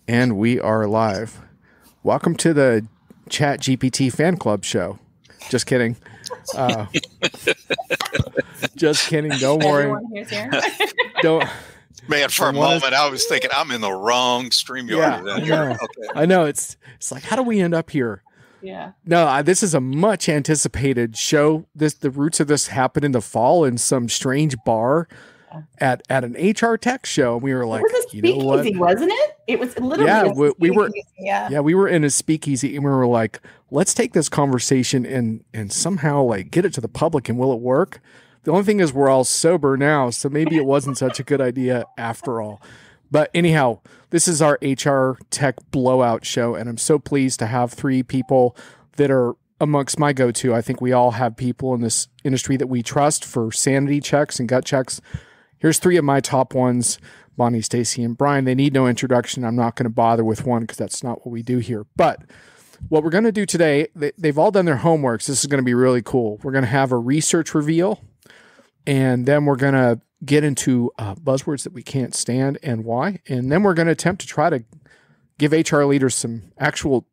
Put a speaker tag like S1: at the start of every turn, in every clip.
S1: And we are live. Welcome to the Chat GPT fan club show. Just kidding. Just kidding. Don't worry.
S2: Everyone here's here.
S1: Don't.
S3: Man, for a moment, I was thinking I'm in the wrong StreamYard.
S1: Yeah, I know. It's like, how do we end up here?
S2: Yeah.
S1: No, this is a much anticipated show. The roots of this happened in the fall in some strange bar at an HR tech show. We were like,
S2: it was a speakeasy, wasn't it? It was literally
S1: we were in a speakeasy, and we were like, let's take this conversation and somehow like get it to the public, and will it work? The only thing is we're all sober now, so maybe it wasn't such a good idea after all. But anyhow, this is our HR tech blowout show, and I'm so pleased to have three people that are amongst my go-to. I think we all have people in this industry that we trust for sanity checks and gut checks. Here's three of my top ones: Bonnie, Stacy, and Brian. They need no introduction. I'm not going to bother with one because that's not what we do here. But what we're going to do today, they've all done their homework, so this is going to be really cool. We're going to have a research reveal, and then we're going to get into buzzwords that we can't stand and why. And then we're going to attempt to try to give HR leaders some actual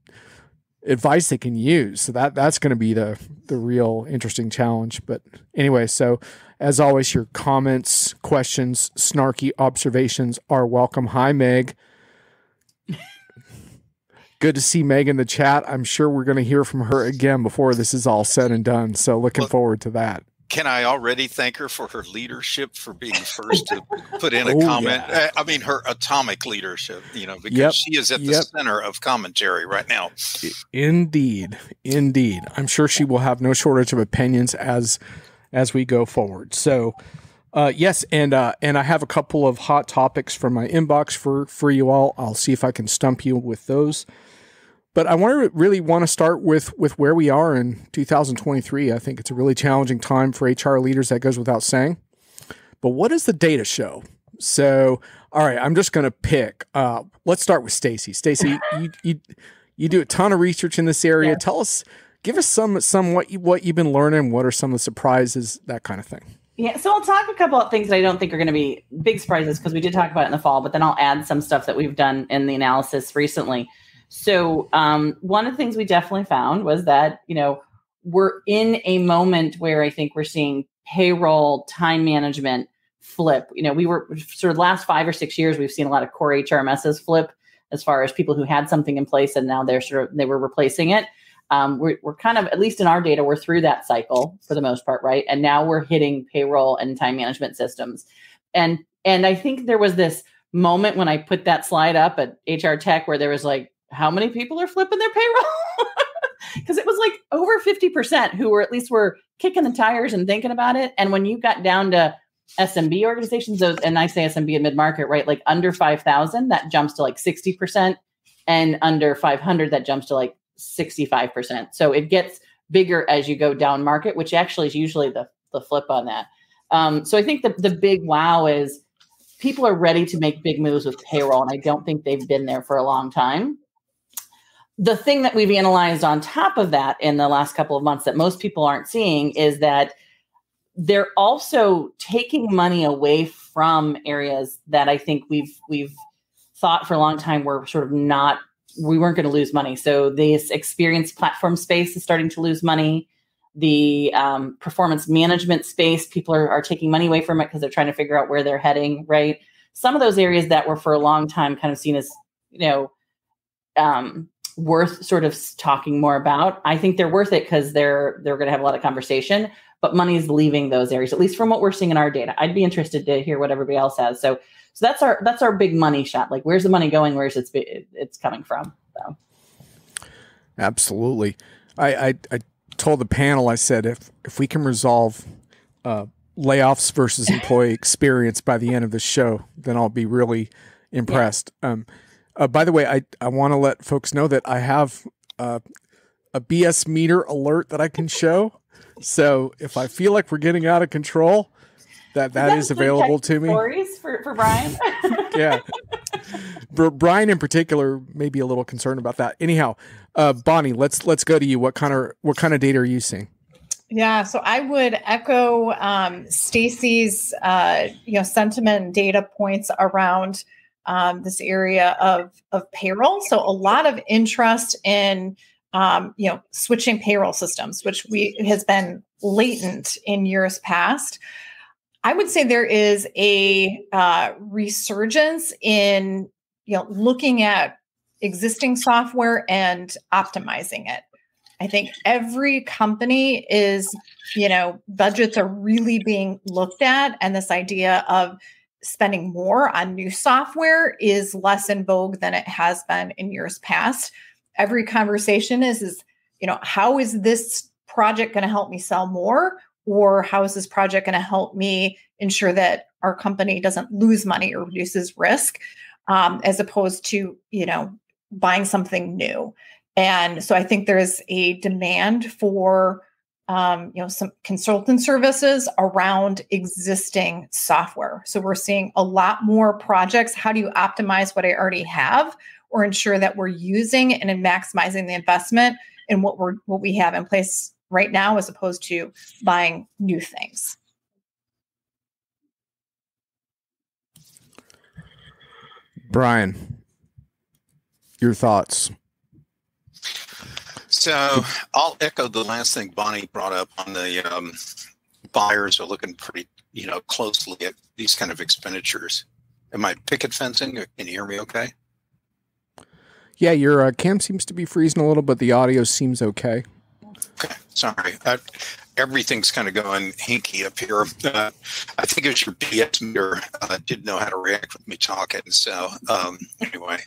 S1: advice they can use. So that's going to be the real interesting challenge. But anyway, so as always, your comments, questions, snarky observations are welcome. Hi, Meg. Good to see Meg in the chat. I'm sure we're going to hear from her again before this is all said and done. So looking forward to that.
S3: Can I already thank her for her leadership, for being first to put in a comment? Yeah. I mean, her atomic leadership, because she is at the center of commentary right now.
S1: Indeed. I'm sure she will have no shortage of opinions as we go forward. So, yes, and I have a couple of hot topics from my inbox for you all. I'll see if I can stump you with those. But I really want to start with where we are in 2023. I think it's a really challenging time for HR leaders. That goes without saying. But what does the data show? So, all right, I'm just going to pick. Let's start with Stacy. Stacy, you do a ton of research in this area. Yeah. Give us some what you've been learning. What are some of the surprises? That kind of thing.
S2: Yeah, so I'll talk a couple of things that I don't think are going to be big surprises because we did talk about it in the fall. But then I'll add some stuff that we've done in the analysis recently. So one of the things we definitely found was that, we're in a moment where I think we're seeing payroll, time management flip. We were sort of last 5 or 6 years, we've seen a lot of core HRMSs flip as far as people who had something in place and now they were replacing it. We're kind of, at least in our data, we're through that cycle for the most part, right? And now we're hitting payroll and time management systems. And I think there was this moment when I put that slide up at HR Tech where there was like, how many people are flipping their payroll? Because it was like over 50% who were kicking the tires and thinking about it. And when you got down to SMB organizations, and I say SMB and mid-market, right? Like under 5,000, that jumps to like 60%. And under 500, that jumps to like 65%. So it gets bigger as you go down market, which actually is usually the flip on that. So I think the big wow is people are ready to make big moves with payroll. And I don't think they've been there for a long time. The thing that we've analyzed on top of that in the last couple of months that most people aren't seeing is that they're also taking money away from areas that I think we've thought for a long time were sort of we weren't going to lose money. So this experience platform space is starting to lose money. The performance management space, people are taking money away from it because they're trying to figure out where they're heading, right? Some of those areas that were for a long time kind of seen as, worth sort of talking more about. I think they're worth it because they're going to have a lot of conversation, but money's leaving those areas, at least from what we're seeing in our data. I'd be interested to hear what everybody else has. So that's our big money shot. Like, where's the money going? Where's it's coming from? So.
S1: Absolutely. I told the panel, I said, if we can resolve layoffs versus employee experience by the end of the show, then I'll be really impressed. Yeah. By the way, I want to let folks know that I have a BS meter alert that I can show. So if I feel like we're getting out of control, that is available to me.
S2: Stories for Brian.
S1: Yeah. Brian in particular may be a little concerned about that. Anyhow, Bonnie, let's go to you. What kind of data are you seeing?
S4: Yeah, so I would echo Stacy's sentiment and data points around this area of payroll. So a lot of interest in switching payroll systems, which has been latent in years past. I would say there is a resurgence in looking at existing software and optimizing it. I think every company is, budgets are really being looked at, and this idea of spending more on new software is less in vogue than it has been in years past. Every conversation is how is this project going to help me sell more? Or how is this project going to help me ensure that our company doesn't lose money or reduces risk, as opposed to, buying something new? And so I think there's a demand for, some consultant services around existing software. So we're seeing a lot more projects. How do you optimize what I already have, or ensure that we're using and maximizing the investment in what we have in place right now, as opposed to buying new things?
S1: Brian, your thoughts?
S3: So I'll echo the last thing Bonnie brought up on the buyers are looking pretty, closely at these kind of expenditures. Am I picket fencing? Can you hear me okay?
S1: Yeah, your cam seems to be freezing a little, but the audio seems okay.
S3: Okay, sorry. Everything's kind of going hinky up here. I think it was your PS meter didn't know how to react with me talking. So anyway,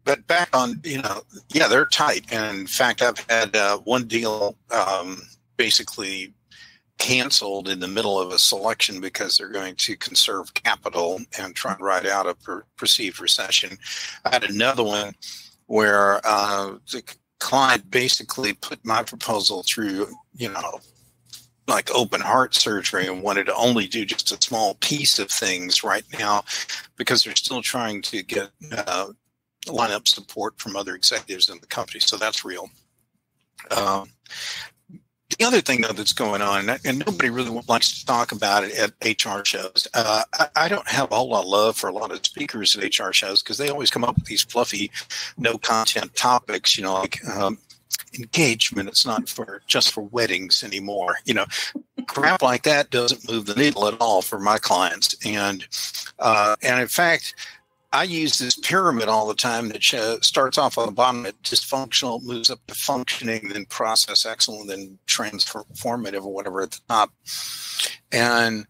S3: but back on, they're tight. And in fact, I've had one deal basically canceled in the middle of a selection because they're going to conserve capital and try and ride out a perceived recession. I had another one where the client basically put my proposal through, like open heart surgery, and wanted to only do just a small piece of things right now because they're still trying to get lineup support from other executives in the company. So that's real. The other thing, though, that's going on, and nobody really likes to talk about it at HR shows, I don't have a whole lot of love for a lot of speakers at HR shows because they always come up with these fluffy, no-content topics, like engagement. It's not just for weddings anymore. Crap like that doesn't move the needle at all for my clients. And in fact, I use this pyramid all the time that starts off on the bottom at dysfunctional, moves up to functioning, then process excellent, then transformative or whatever at the top. And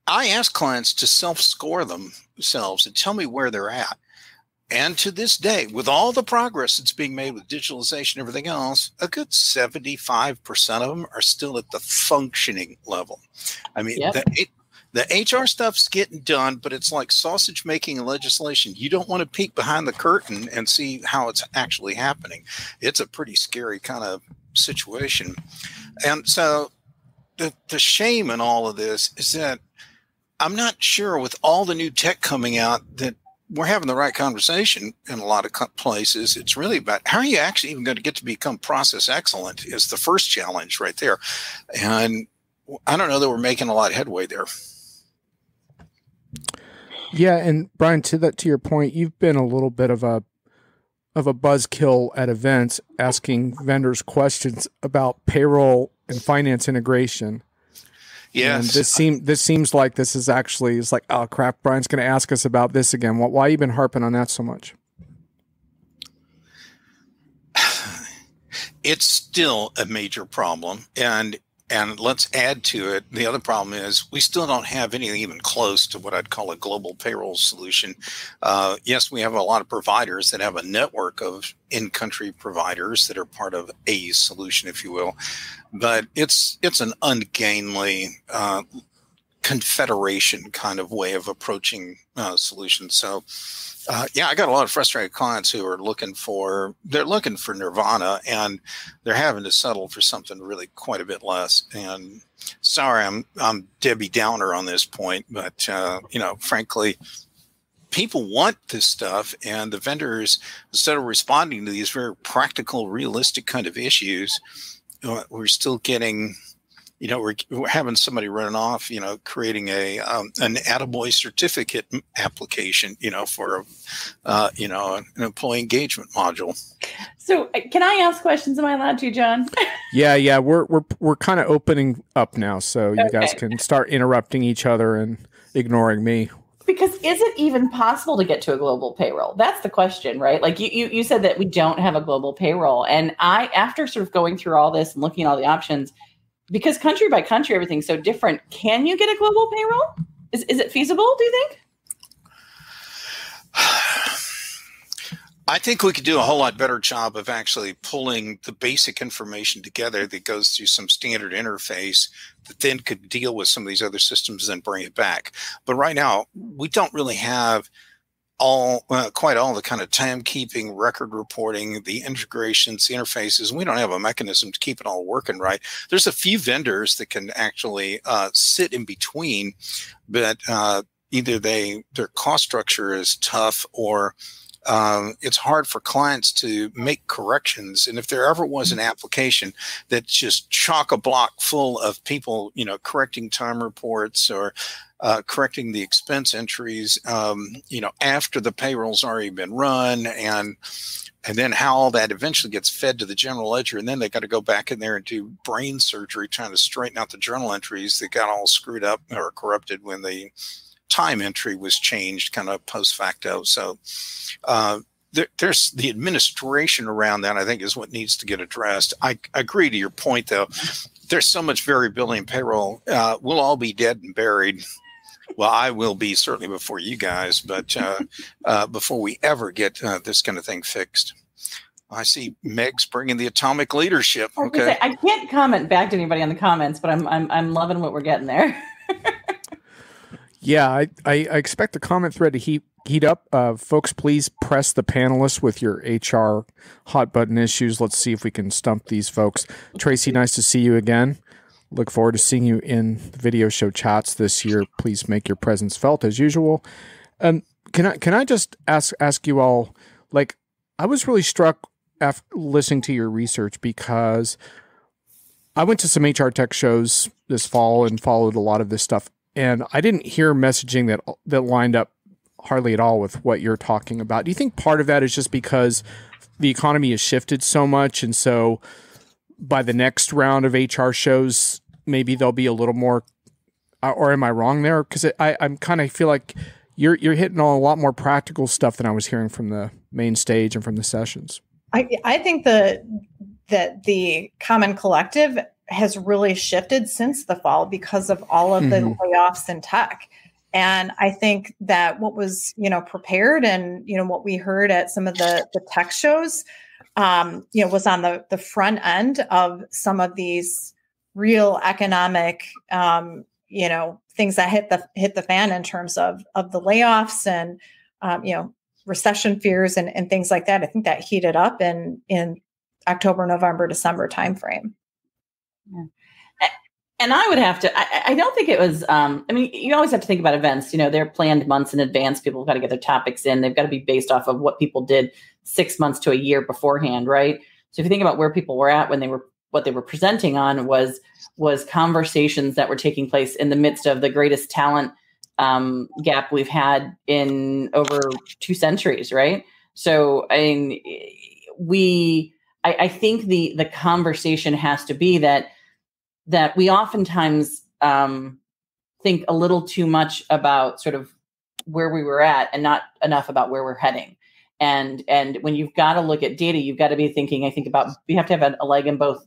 S3: I ask clients to self-score themselves and tell me where they're at. And to this day, with all the progress that's being made with digitalization and everything else, a good 75% of them are still at the functioning level. I mean, yep. The HR stuff's getting done, but it's like sausage making and legislation. You don't want to peek behind the curtain and see how it's actually happening. It's a pretty scary kind of situation. And so the shame in all of this is that I'm not sure with all the new tech coming out that we're having the right conversation in a lot of places. It's really about how are you actually even going to get to become process excellent is the first challenge right there. And I don't know that we're making a lot of headway there.
S1: Yeah, and Brian, to your point, you've been a little bit of a buzzkill at events, asking vendors questions about payroll and finance integration.
S3: Yes,
S1: and this seems like this is actually it's like, oh crap, Brian's going to ask us about this again. Why have you been harping on that so much?
S3: It's still a major problem, and let's add to it. The other problem is we still don't have anything even close to what I'd call a global payroll solution. Yes, we have a lot of providers that have a network of in-country providers that are part of a solution, if you will, but it's an ungainly confederation kind of way of approaching solutions. So, yeah, I got a lot of frustrated clients who are looking for nirvana, and they're having to settle for something really quite a bit less. And sorry, I'm Debbie Downer on this point, but frankly, people want this stuff, and the vendors, instead of responding to these very practical, realistic kind of issues, we're still getting we're having somebody running off, creating an attaboy certificate application, for, an employee engagement module.
S2: So can I ask questions? Am I allowed to, John?
S1: Yeah. We're kind of opening up now, so you guys can start interrupting each other and ignoring me.
S2: Because is it even possible to get to a global payroll? That's the question, right? Like you said that we don't have a global payroll. And after sort of going through all this and looking at all the options, because country by country, everything's so different, can you get a global payroll? Is it feasible, do you think?
S3: I think we could do a whole lot better job of actually pulling the basic information together that goes through some standard interface that then could deal with some of these other systems and bring it back. But right now, we don't really have quite all the kind of timekeeping, record reporting, the integrations, the interfaces. We don't have a mechanism to keep it all working right. There's a few vendors that can actually sit in between, but either their cost structure is tough, or it's hard for clients to make corrections. And if there ever was an application that's just chock-a-block full of people, correcting time reports or correcting the expense entries, after the payroll's already been run, and then how all that eventually gets fed to the general ledger, and then they got to go back in there and do brain surgery trying to straighten out the journal entries that got all screwed up or corrupted when the time entry was changed kind of post facto. So there's the administration around that, I think, is what needs to get addressed. I agree to your point, though. There's so much variability in payroll. We'll all be dead and buried. Well, I will be certainly before you guys, but before we ever get this kind of thing fixed. I see Meg's bringing the atomic leadership. Okay,
S2: I can't comment back to anybody on the comments, but I'm loving what we're getting there.
S1: Yeah, I expect the comment thread to heat up. Folks, please press the panelists with your HR hot button issues. Let's see if we can stump these folks. Tracy, nice to see you again. Look forward to seeing you in the video show chats this year. Please make your presence felt as usual. Can I just ask you all, like, I was really struck after listening to your research, because I went to some HR tech shows this fall and followed a lot of this stuff. And I didn't hear messaging that lined up hardly at all with what you're talking about. Do you think part of that is just because the economy has shifted so much, and so by the next round of HR shows, maybe there'll be a little more, or am I wrong there? Because I'm kind of feel like you're hitting on a lot more practical stuff than I was hearing from the main stage and from the sessions.
S4: I think that the Common Collective has really shifted since the fall because of all of the layoffs in tech. And I think that what was, prepared and, what we heard at some of the tech shows, was on the front end of some of these real economic, things that hit the fan in terms of the layoffs and, recession fears and things like that. I think that heated up in October, November, December timeframe.
S2: Yeah. And I would have to, I don't think it was, you always have to think about events, they're planned months in advance. People have got to get their topics in. They've got to be based off of what people did 6 months to a year beforehand. Right. So if you think about where people were at when what they were presenting on was conversations that were taking place in the midst of the greatest talent gap we've had in over 2 centuries. Right. So, I think the conversation has to be that we oftentimes think a little too much about sort of where we were at and not enough about where we're heading. And when you've got to look at data, you've got to be thinking, I think, about you have to have a leg in both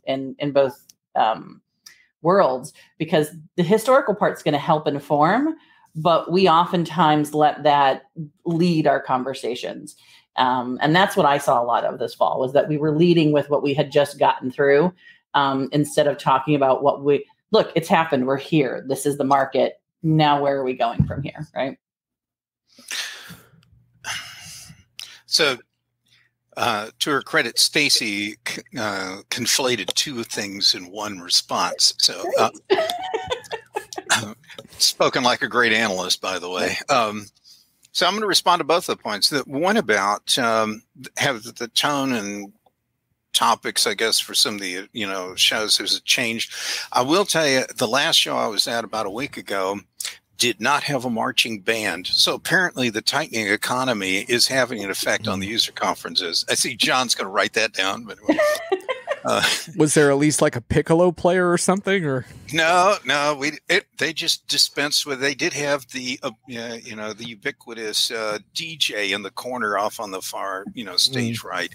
S2: worlds, because the historical part's going to help inform, but we oftentimes let that lead our conversations. And that's what I saw a lot of this fall, was that we were leading with what we had just gotten through, instead of talking about look, it's happened. We're here. This is the market. Now, where are we going from here? Right.
S3: So, to her credit, Stacy conflated 2 things in one response. So, spoken like a great analyst, by the way. So I'm going to respond to both of the points. The one about have the tone and topics, I guess, for some of the, shows. There's a change. I will tell you, the last show I was at about a week ago did not have a marching band. So apparently the tightening economy is having an effect on the user conferences. I see John's going to write that down. But
S1: was there at least like a piccolo player or something? Or
S3: no, they just dispensed with. They did have the the ubiquitous DJ in the corner off on the far stage right.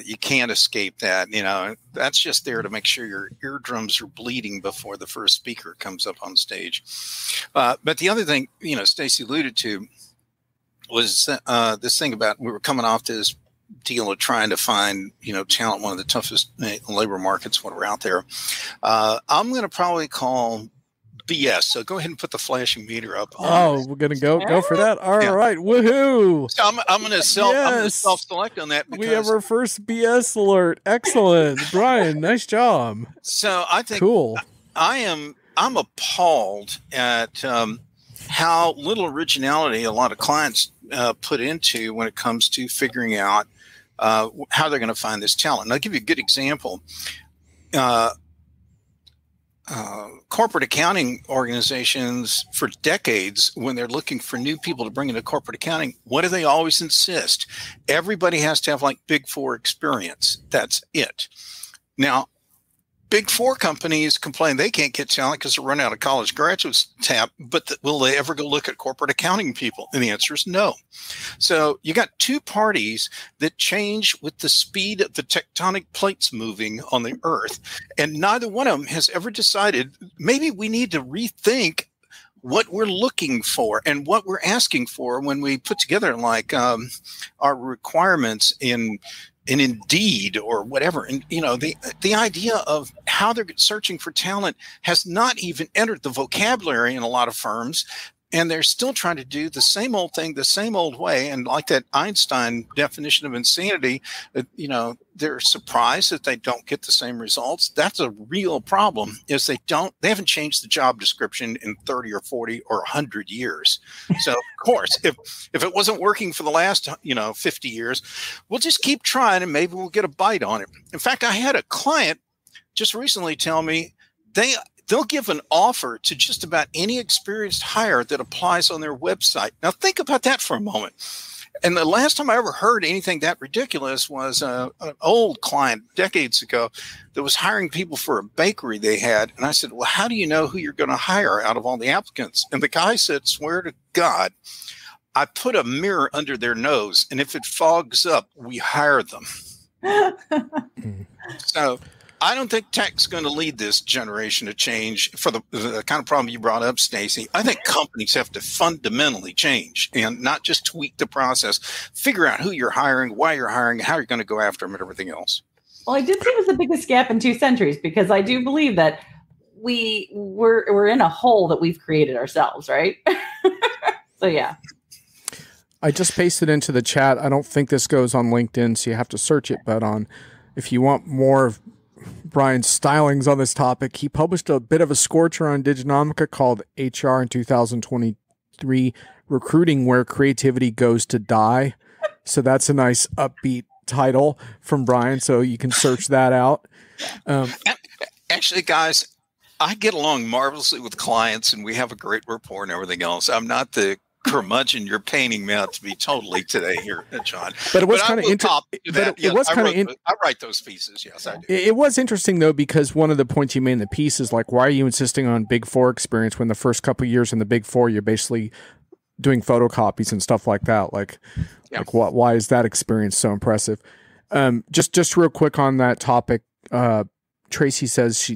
S3: You can't escape that. That's just there to make sure your eardrums are bleeding before the first speaker comes up on stage. But the other thing Stacy alluded to was this thing about we were coming off this deal of trying to find talent, one of the toughest labor markets when we're out there. I'm going to probably call BS. So go ahead and put the flashing meter up.
S1: We're going to go for that. All right, woohoo!
S3: So I'm going to self-select on that.
S1: We have our first BS alert. Excellent, Brian. Nice job.
S3: So I think
S1: cool.
S3: I'm appalled at how little originality a lot of clients put into when it comes to figuring out how they're going to find this talent. And I'll give you a good example. Corporate accounting organizations for decades, when they're looking for new people to bring into corporate accounting, what do they always insist? Everybody has to have like Big Four experience. That's it. Now, Big Four companies complain they can't get talent because they're running out of college graduates but will they ever go look at corporate accounting people? And the answer is no. So you got two parties that change with the speed of the tectonic plates moving on the earth. And neither one of them has ever decided maybe we need to rethink what we're looking for and what we're asking for when we put together like our requirements in Indeed or whatever. And, the idea of how they're searching for talent has not even entered the vocabulary in a lot of firms. And they're still trying to do the same old thing, the same old way. And like that Einstein definition of insanity, they're surprised that they don't get the same results. That's a real problem, is they haven't changed the job description in 30 or 40 or 100 years. So of course, if it wasn't working for the last, 50 years, we'll just keep trying and maybe we'll get a bite on it. In fact, I had a client just recently tell me they'll give an offer to just about any experienced hire that applies on their website. Now, think about that for a moment. And the last time I ever heard anything that ridiculous was an old client decades ago that was hiring people for a bakery they had. And I said, well, how do you know who you're going to hire out of all the applicants? And the guy said, swear to God, I put a mirror under their nose, and if it fogs up, we hire them. So I don't think tech's going to lead this generation to change for the kind of problem you brought up, Stacy. I think companies have to fundamentally change and not just tweak the process, figure out who you're hiring, why you're hiring, how you're going to go after them and everything else.
S2: Well, I did say it was the biggest gap in 2 centuries because I do believe that we're in a hole that we've created ourselves, right? So, yeah.
S1: I just pasted into the chat. I don't think this goes on LinkedIn, so you have to search it. But if you want more of Brian's stylings on this topic, he published a bit of a scorcher on Diginomica called HR in 2023, Recruiting Where Creativity Goes to Die. So that's a nice upbeat title from Brian, so you can search that out.
S3: Actually, guys, I get along marvelously with clients and we have a great rapport and everything else. I'm not the curmudgeon you're painting me out to be totally today here, John.
S1: But it was kind of interesting.
S3: I write those pieces. Yes, I do.
S1: It was interesting though, because one of the points you made in the piece is like, why are you insisting on Big Four experience when the first couple of years in the Big Four, you're basically doing photocopies and stuff like that? Like why is that experience so impressive? Just real quick on that topic. Tracy says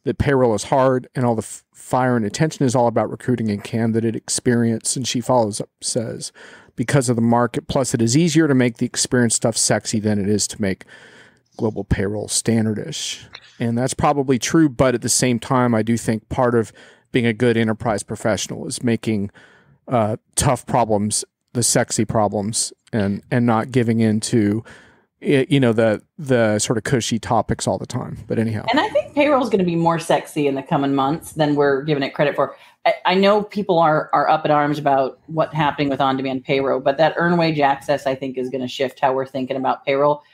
S1: that payroll is hard and all the fire and attention is all about recruiting and candidate experience. And she follows up, says, because of the market, plus it is easier to make the experience stuff sexy than it is to make global payroll standardish. And that's probably true. But at the same time, I do think part of being a good enterprise professional is making tough problems the sexy problems and not giving into the sort of cushy topics all the time. But anyhow.
S2: And I think payroll is going to be more sexy in the coming months than we're giving it credit for. I know people are up in arms about what's happening with on-demand payroll, but that earned wage access, I think, is going to shift how we're thinking about payroll.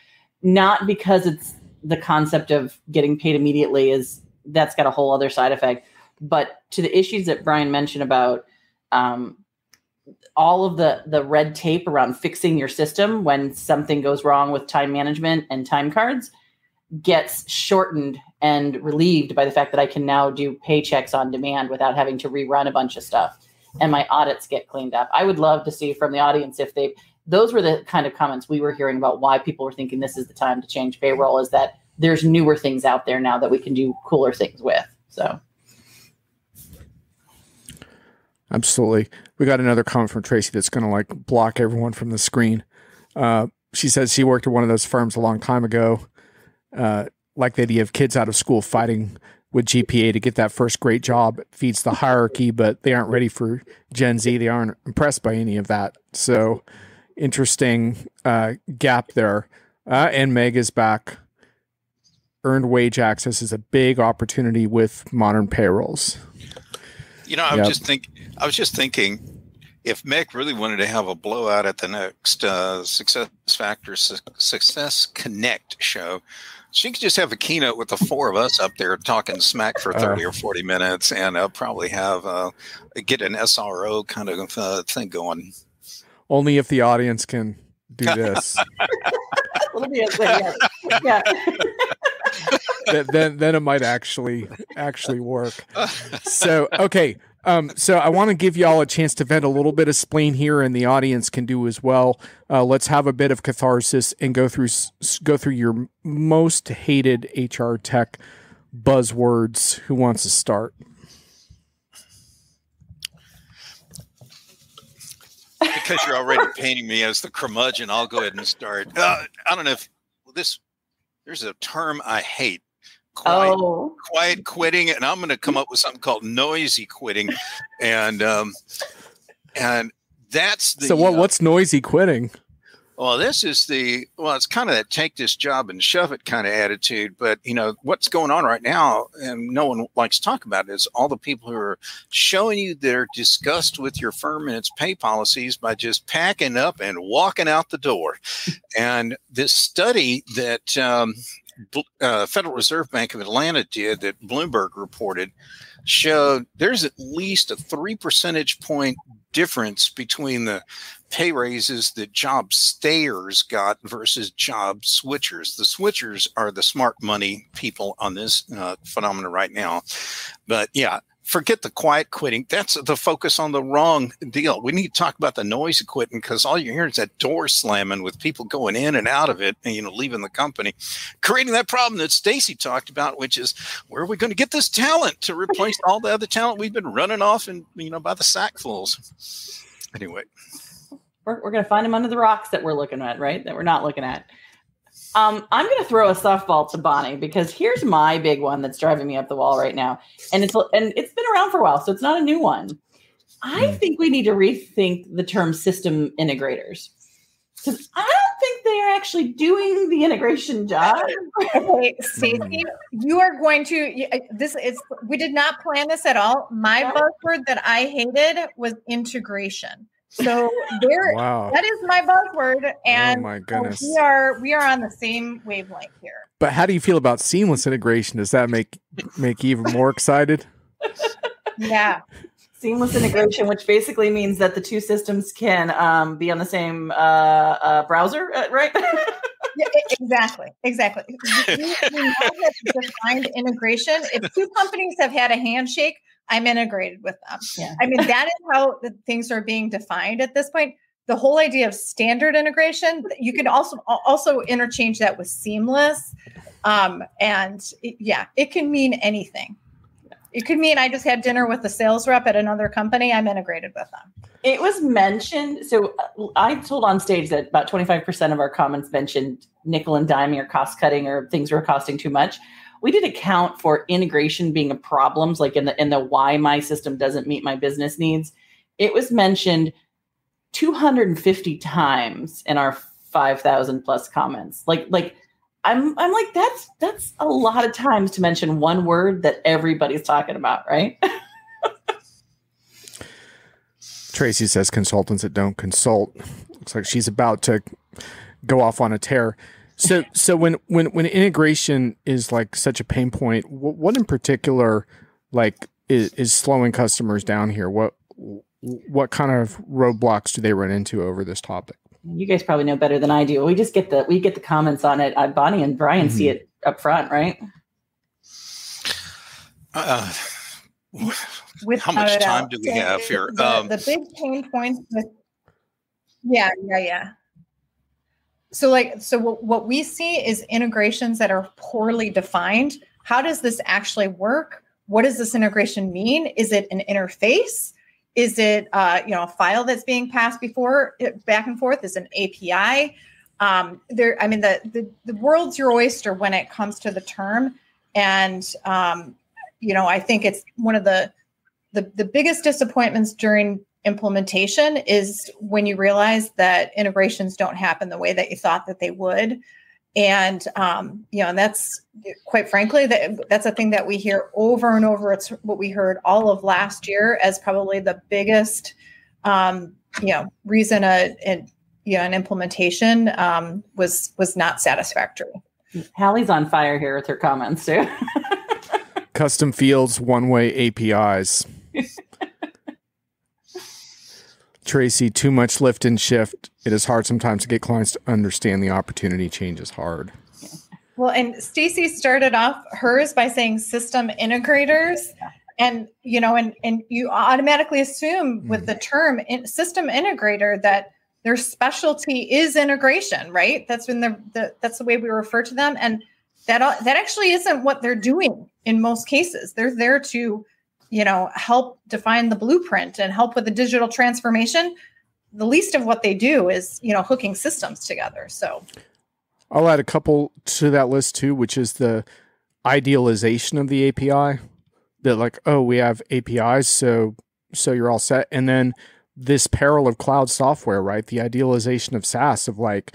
S2: not because it's the concept of getting paid immediately that's got a whole other side effect, but to the issues that Brian mentioned about all of the red tape around fixing your system when something goes wrong with time management and time cards gets shortened and relieved by the fact that I can now do paychecks on demand without having to rerun a bunch of stuff, and my audits get cleaned up. I would love to see from the audience if those were the kind of comments we were hearing about why people were thinking this is the time to change payroll, is that there's newer things out there now that we can do cooler things with. So.
S1: Absolutely. We got another comment from Tracy that's going to like block everyone from the screen. She says she worked at one of those firms a long time ago. Like the idea of kids out of school fighting with GPA to get that first great job. It feeds the hierarchy, but they aren't ready for Gen Z. They aren't impressed by any of that. So interesting gap there. And Meg is back. Earned wage access is a big opportunity with modern payrolls.
S3: I was just thinking, if Meg really wanted to have a blowout at the next Success Connect show, she could just have a keynote with the four of us up there talking smack for 30 or 40 minutes, and probably have get an SRO kind of thing going. Only
S1: if the audience can do this.
S2: Yeah.
S1: then it might actually work. So, okay. So I want to give y'all a chance to vent a little bit of spleen here, and the audience can do as well. Let's have a bit of catharsis and go through your most hated HR tech buzzwords. Who wants to start?
S3: Because you're already painting me as the curmudgeon, I'll go ahead and start. I don't know if there's a term I hate. Quiet quitting, and I'm going to come up with something called noisy quitting, and that's the.
S1: So what's noisy quitting?
S3: Well, it's kind of that take this job and shove it kind of attitude. But what's going on right now, and no one likes to talk about it, is all the people who are showing you their disgust with your firm and its pay policies by just packing up and walking out the door. And this study that Federal Reserve Bank of Atlanta did, that Bloomberg reported, showed there's at least a 3 percentage point difference between the pay raises that job stayers got versus job switchers. The switchers are the smart money people on this phenomenon right now. But yeah, forget the quiet quitting. That's the focus on the wrong deal. We need to talk about the noisy quitting, because all you're hearing is that door slamming with people going in and out of it and, leaving the company, creating that problem that Stacy talked about, which is, where are we going to get this talent to replace all the other talent we've been running off and, by the sackfuls? Anyway.
S2: We're going to find them under the rocks that we're looking at, right? That we're not looking at. I'm going to throw a softball to Bonnie, because here's my big one that's driving me up the wall right now. And it's been around for a while, so it's not a new one. I think we need to rethink the term system integrators, because I don't think they are actually doing the integration job.
S4: Okay, Stacey, you are going to, we did not plan this at all. My buzzword that I hated was integration. So that is my buzzword, and
S1: oh my goodness.
S4: We are on the same wavelength here.
S1: But how do you feel about seamless integration? Does that make you even more excited?
S4: Yeah.
S2: Seamless integration, which basically means that the two systems can be on the same browser, right?
S4: Yeah, exactly. We know that defined integration. If two companies have had a handshake, I'm integrated with them.
S2: Yeah.
S4: I mean, that is how the things are being defined at this point. The whole idea of standard integration, you can also interchange that with seamless. It can mean anything. It could mean I just had dinner with a sales rep at another company. I'm integrated with them.
S2: It was mentioned. So I told on stage that about 25% of our comments mentioned nickel and diming or cost cutting or things were costing too much. We did account for integration being a problem, like in the why my system doesn't meet my business needs. It was mentioned 250 times in our 5,000 plus comments. Like I'm like, that's a lot of times to mention one word that everybody's talking about, right?
S1: Tracy says consultants that don't consult. Looks like she's about to go off on a tear. So when integration is like such a pain point, what in particular like is slowing customers down here? What kind of roadblocks do they run into over this topic?
S2: You guys probably know better than I do. We get the comments on it. Bonnie and Brian see it up front, right?
S3: How much time do we have here?
S4: The big pain points with yeah. So what we see is integrations that are poorly defined. How does this actually work? What does this integration mean? Is it an interface? Is it a file that's being passed back and forth? Is it an API? The world's your oyster when it comes to the term, and I think it's one of the biggest disappointments during implementation is when you realize that integrations don't happen the way that you thought that they would. And, and that's quite frankly, that's a thing that we hear over and over. It's what we heard all of last year as probably the biggest, reason an implementation was not satisfactory.
S2: Hallie's on fire here with her comments too.
S1: Custom fields, one-way APIs. Tracy, too much lift and shift. It is hard sometimes to get clients to understand the opportunity change is hard.
S4: Well, and Stacy started off hers by saying system integrators. And, and you automatically assume with the term system integrator that their specialty is integration, right? That's the way we refer to them. And that actually isn't what they're doing in most cases. They're there to help define the blueprint and help with the digital transformation. The least of what they do is, hooking systems together. So
S1: I'll add a couple to that list too, which is the idealization of the API. That like, oh, we have APIs, so you're all set. And then this peril of cloud software, right? The idealization of SaaS of like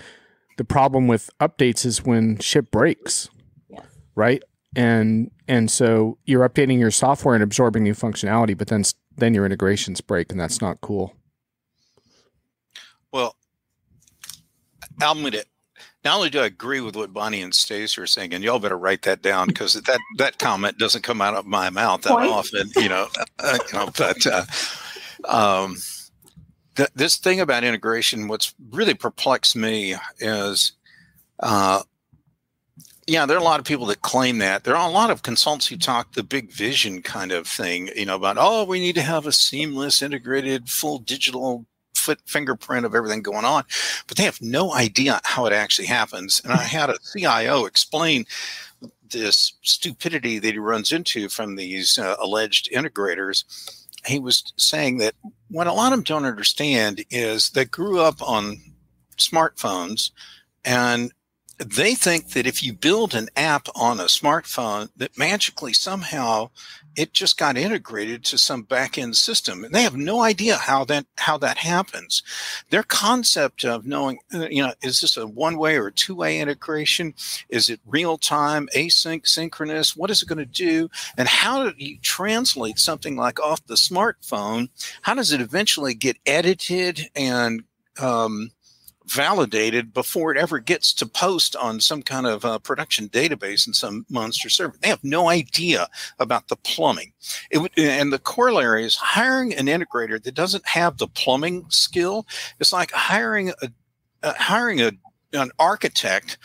S1: the problem with updates is when shit breaks, right? And so you're updating your software and absorbing new functionality, but then your integrations break, and that's not cool.
S3: Well, I'm going to not only do I agree with what Bonnie and Stacey are saying, and y'all better write that down because that comment doesn't come out of my mouth that often, but this thing about integration, what's really perplexed me is, there are a lot of people that claim that. There are a lot of consultants who talk the big vision kind of thing, about, we need to have a seamless, integrated, full digital fingerprint of everything going on. But they have no idea how it actually happens. And I had a CIO explain this stupidity that he runs into from these alleged integrators. He was saying that what a lot of them don't understand is they grew up on smartphones, and they think that if you build an app on a smartphone, that magically somehow it just got integrated to some back-end system. And they have no idea how that happens. Their concept of knowing, is this a one-way or a two-way integration? Is it real-time, async, synchronous? What is it going to do? And how do you translate something like off the smartphone? How does it eventually get edited and validated before it ever gets to post on some kind of production database in some monster server? They have no idea about the plumbing. And the corollary is hiring an integrator that doesn't have the plumbing skill. It's like hiring an architect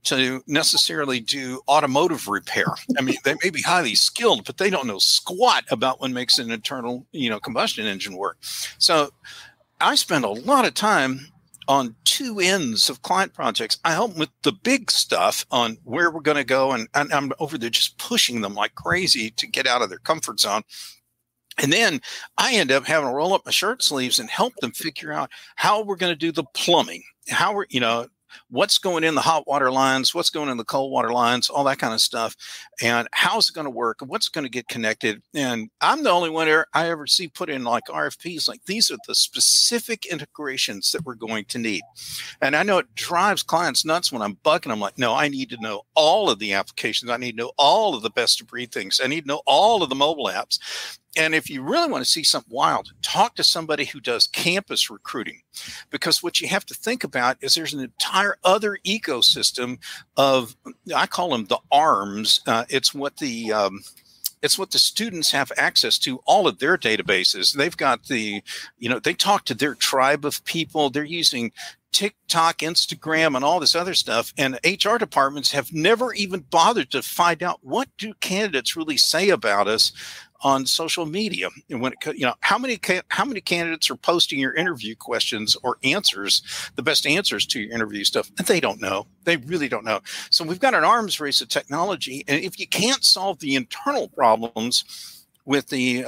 S3: to necessarily do automotive repair. I mean, they may be highly skilled, but they don't know squat about what makes an internal, combustion engine work. So I spend a lot of time on two ends of client projects. I help them with the big stuff on where we're going to go, and I'm over there just pushing them like crazy to get out of their comfort zone. And then I end up having to roll up my shirt sleeves and help them figure out how we're going to do the plumbing, how we're, what's going in the hot water lines, what's going in the cold water lines, all that kind of stuff. And how's it going to work? What's going to get connected? And I'm the only one I ever see put in like RFPs, like these are the specific integrations that we're going to need. And I know it drives clients nuts when I'm bugging them like, no, I need to know all of the applications. I need to know all of the best of breed things. I need to know all of the mobile apps. And if you really want to see something wild, talk to somebody who does campus recruiting, because what you have to think about is there's an entire other ecosystem of, I call them the arms. It's what the students have access to, all of their databases. They've got they talk to their tribe of people. They're using TikTok, Instagram, and all this other stuff. And HR departments have never even bothered to find out, what do candidates really say about us on social media? And when how many candidates are posting your interview questions or answers, the best answers to your interview stuff? And they don't know. They really don't know. So we've got an arms race of technology. And if you can't solve the internal problems with the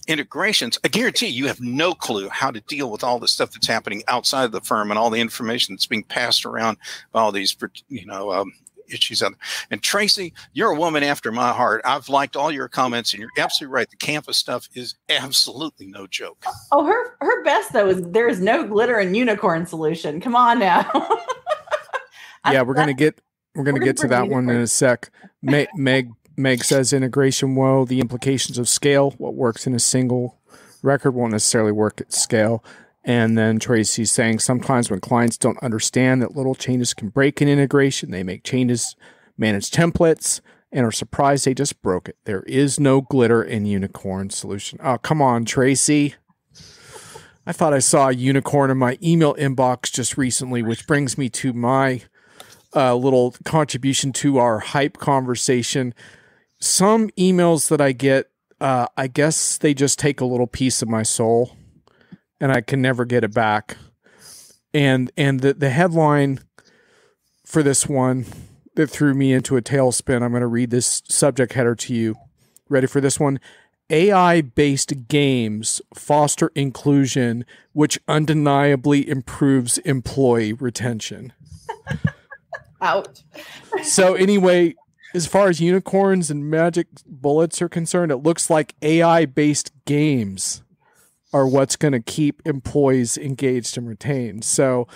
S3: integrations, I guarantee you have no clue how to deal with all the stuff that's happening outside of the firm and all the information that's being passed around by all these, issues out there. And Tracy, you're a woman after my heart. I've liked all your comments, and you're absolutely right. The campus stuff is absolutely no joke.
S2: Oh, her best though is there is no glitter and unicorn solution. Come on now.
S1: Yeah, we're gonna get to that one in a sec. Meg says integration woe, the implications of scale. What works in a single record won't necessarily work at scale. And then Tracy's saying sometimes when clients don't understand that little changes can break an integration, they make changes, manage templates, and are surprised they just broke it. There is no glitter and unicorn solution. Oh, come on, Tracy. I thought I saw a unicorn in my email inbox just recently, which brings me to my little contribution to our hype conversation. Some emails that I get, I guess they just take a little piece of my soul, and I can never get it back. And the headline for this one that threw me into a tailspin, I'm going to read this subject header to you. Ready for this one? AI-based games foster inclusion, which undeniably improves employee retention.
S2: Out.
S1: So anyway, as far as unicorns and magic bullets are concerned, it looks like AI-based games are what's going to keep employees engaged and retained. So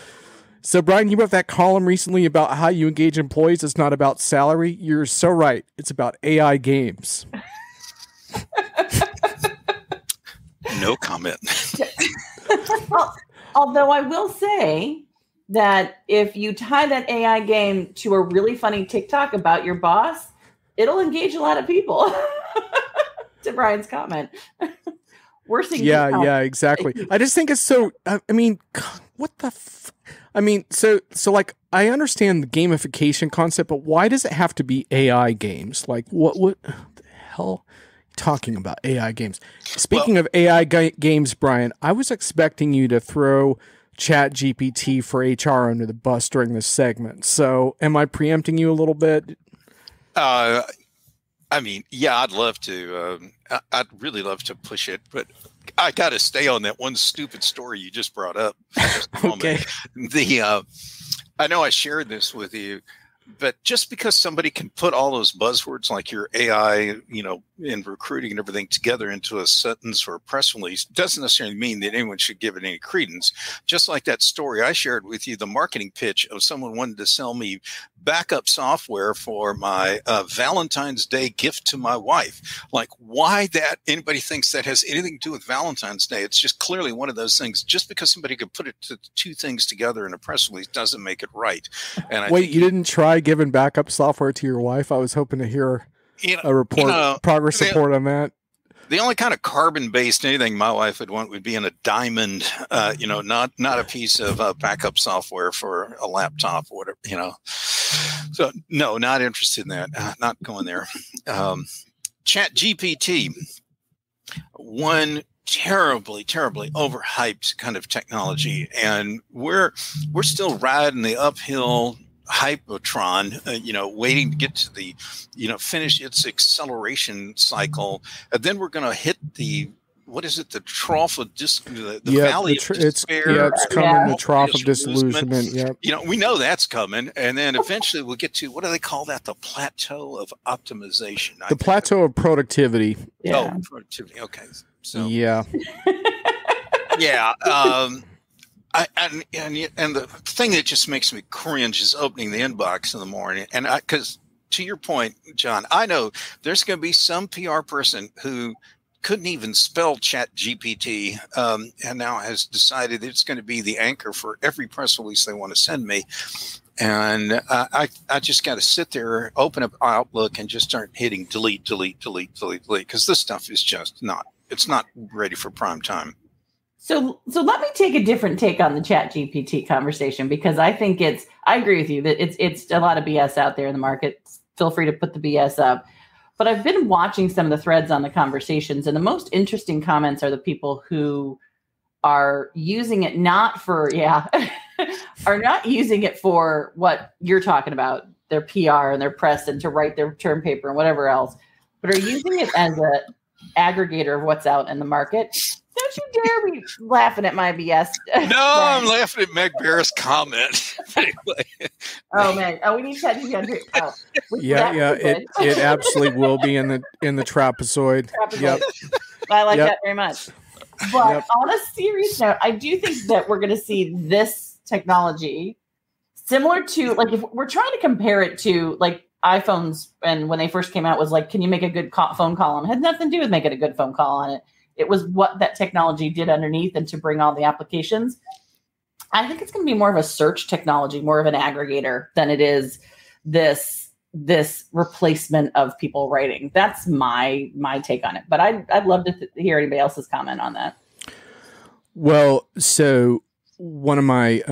S1: Brian, you wrote that column recently about how you engage employees. It's not about salary. You're so right. It's about AI games.
S3: No comment.
S2: Well, although I will say that if you tie that AI game to a really funny TikTok about your boss, it'll engage a lot of people. To Brian's comment. We're seeing.
S1: Yeah, exactly. I just think it's so, I mean, what the I mean, so like, I understand the gamification concept, but why does it have to be AI games? Like, what the hell are you talking about AI games? Speaking of AI games, Brian, I was expecting you to throw ChatGPT for HR under the bus during this segment. So am I preempting you a little bit?
S3: I mean, yeah, I'd love to. I'd really love to push it, but I got to stay on that one stupid story you just brought up.
S1: Okay.
S3: I know I shared this with you, but just because somebody can put all those buzzwords like your AI, in recruiting and everything together into a sentence or a press release doesn't necessarily mean that anyone should give it any credence. Just like that story I shared with you, the marketing pitch of someone wanted to sell me backup software for my Valentine's Day gift to my wife. Like, why that anybody thinks that has anything to do with Valentine's Day? It's just clearly one of those things. Just because somebody could put two things together in a press release doesn't make it right. And
S1: wait, you didn't try giving backup software to your wife? I was hoping to hear a report, progress report on that.
S3: The only kind of carbon-based anything my wife would want would be in a diamond, not a piece of backup software for a laptop or whatever, So no, not interested in that. Not going there. Chat GPT, one terribly overhyped kind of technology, and we're still riding the uphill hypotron, waiting to get to the, finish its acceleration cycle. And then we're going to hit the, what is it? The trough of the valley of despair.
S1: It's coming, the trough of disillusionment. Yep.
S3: We know that's coming. And then eventually we'll get to, what do they call that? The plateau of optimization.
S1: The plateau of productivity.
S2: Yeah.
S3: Oh, productivity. Okay. So,
S1: yeah.
S3: Yeah. And the thing that just makes me cringe is opening the inbox in the morning. And because to your point, John, I know there's going to be some PR person who couldn't even spell Chat GPT, and now has decided it's going to be the anchor for every press release they want to send me. And I just got to sit there, open up Outlook, and just start hitting delete, because this stuff is just it's not ready for prime time.
S2: So let me take a different take on the Chat GPT conversation, because I think I agree with you that it's a lot of BS out there in the market. Feel free to put the BS up. But I've been watching some of the threads on the conversations, and the most interesting comments are the people who are using it are not using it for what you're talking about, their PR and their press and to write their term paper and whatever else, but are using it as an aggregator of what's out in the market. Don't you dare be laughing at my BS.
S3: No, I'm laughing at Meg Bear's comment. Anyway.
S2: Oh man! Oh, we need ChatGPT. Oh,
S1: it absolutely will be in the trapezoid.
S2: Yep. I like that very much. But on a serious note, I do think that we're going to see this technology similar to, like, if we're trying to compare it to like iPhones, and when they first came out was like, can you make a good phone call on it? It had nothing to do with making a good phone call on it. It was what that technology did underneath and to bring all the applications. I think it's going to be more of a search technology, more of an aggregator than it is this replacement of people writing. That's my take on it. But I'd love to hear anybody else's comment on that.
S1: Well, so one of my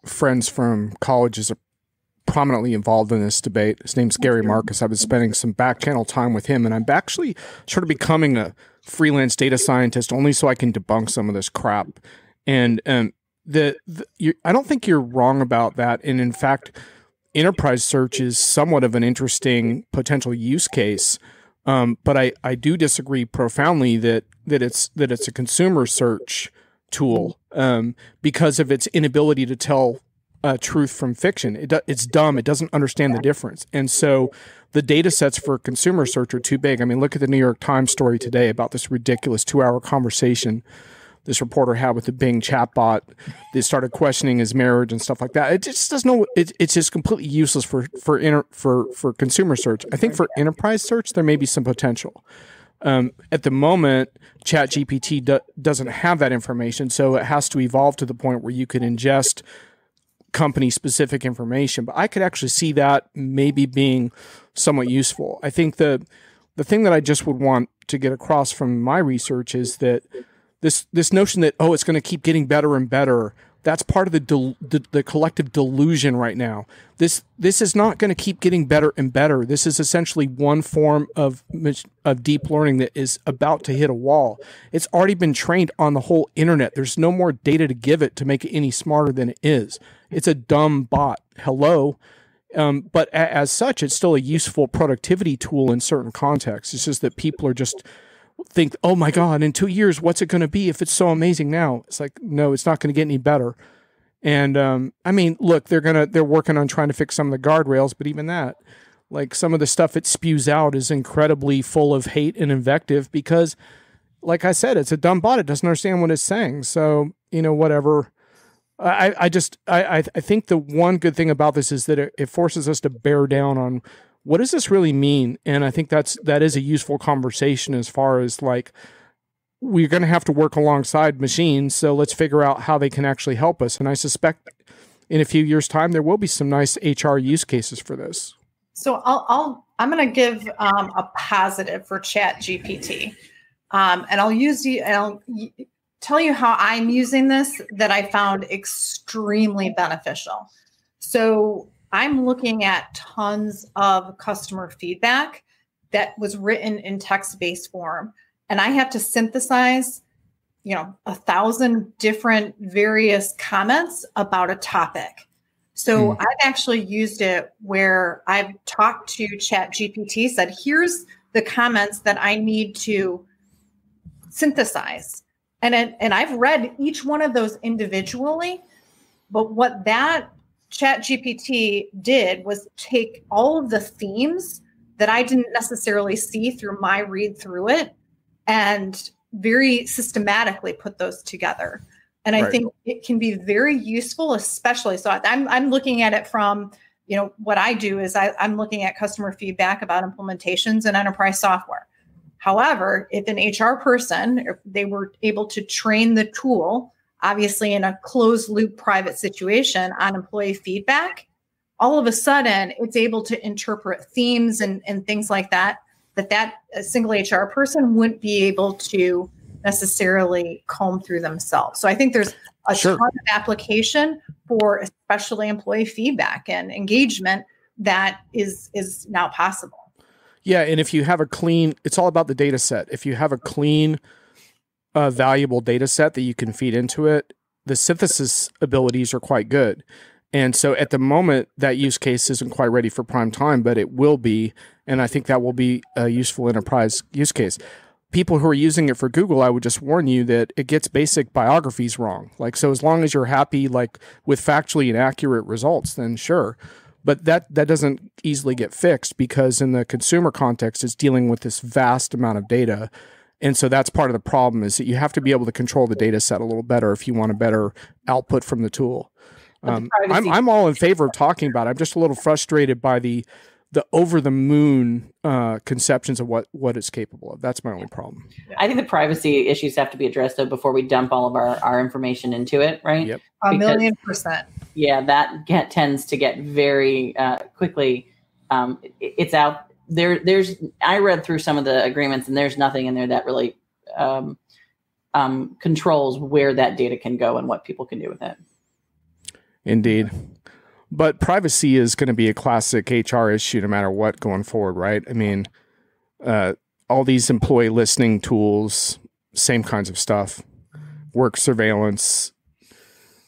S1: friends from college is prominently involved in this debate. His name's Gary Marcus. I've been spending some back channel time with him, and I'm actually sort of becoming a freelance data scientist only so I can debunk some of this crap. And I don't think you're wrong about that. And in fact, enterprise search is somewhat of an interesting potential use case. But I do disagree profoundly that it's a consumer search tool because of its inability to tell truth from fiction. It's dumb. It doesn't understand the difference. And so the data sets for consumer search are too big. I mean, look at the New York Times story today about this ridiculous 2-hour conversation this reporter had with the Bing chatbot. They started questioning his marriage and stuff like that. It just doesn't. It's just completely useless for consumer search. I think for enterprise search, there may be some potential. At the moment, ChatGPT doesn't have that information, so it has to evolve to the point where you could ingest company-specific information. But I could actually see that maybe being somewhat useful. I think the thing that I just would want to get across from my research is that this notion that, it's going to keep getting better and better, that's part of the collective delusion right now. This is not going to keep getting better and better. This is essentially one form of deep learning that is about to hit a wall. It's already been trained on the whole internet. There's no more data to give it to make it any smarter than it is. It's a dumb bot. Hello. But as such, it's still a useful productivity tool in certain contexts. It's just that people are just think, oh my God, in 2 years, what's it going to be if it's so amazing now? It's like, no, it's not going to get any better. And I mean, look, they're working on trying to fix some of the guardrails, but even that, like some of the stuff it spews out is incredibly full of hate and invective because, like I said, it's a dumb bot. It doesn't understand what it's saying. So, whatever. I think the one good thing about this is that it forces us to bear down on what does this really mean? And I think that is a useful conversation as far as like, we're going to have to work alongside machines. So let's figure out how they can actually help us. And I suspect in a few years' time, there will be some nice HR use cases for this.
S4: So I'm going to give a positive for ChatGPT. And I'll tell you how I'm using this that I found extremely beneficial. So I'm looking at tons of customer feedback that was written in text-based form. And I have to synthesize, 1,000 different various comments about a topic. So I've actually used it where I've talked to ChatGPT, said, here's the comments that I need to synthesize. And I've read each one of those individually. But what that ChatGPT did was take all of the themes that I didn't necessarily see through my read through it and very systematically put those together. And I think it can be very useful, especially. So I'm looking at it from, what I do is I'm looking at customer feedback about implementations and enterprise software. However, if an HR person, if they were able to train the tool, obviously in a closed loop private situation on employee feedback, all of a sudden it's able to interpret themes and things like that a single HR person wouldn't be able to necessarily comb through themselves. So I think there's a ton of application for especially employee feedback and engagement that is now possible.
S1: Yeah, and if you have a clean, it's all about the data set. If you have a clean, valuable data set that you can feed into it, the synthesis abilities are quite good. And so at the moment, that use case isn't quite ready for prime time, but it will be. And I think that will be a useful enterprise use case. People who are using it for Google, I would just warn you that it gets basic biographies wrong. Like, so as long as you're happy, like with factually inaccurate results, then sure. But that doesn't easily get fixed because in the consumer context, it's dealing with this vast amount of data. And so that's part of the problem is that you have to be able to control the data set a little better if you want a better output from the tool. I'm all in favor of talking about it. I'm just a little frustrated by the over the moon conceptions of what it's capable of. That's my only problem.
S2: I think the privacy issues have to be addressed though before we dump all of our information into it, right?
S1: Yep.
S4: A million %.
S2: Yeah, that tends to get very quickly. It's out there. I read through some of the agreements, and there's nothing in there that really controls where that data can go and what people can do with it.
S1: Indeed. But privacy is going to be a classic HR issue no matter what going forward, right? I mean, all these employee listening tools, same kinds of stuff, work surveillance.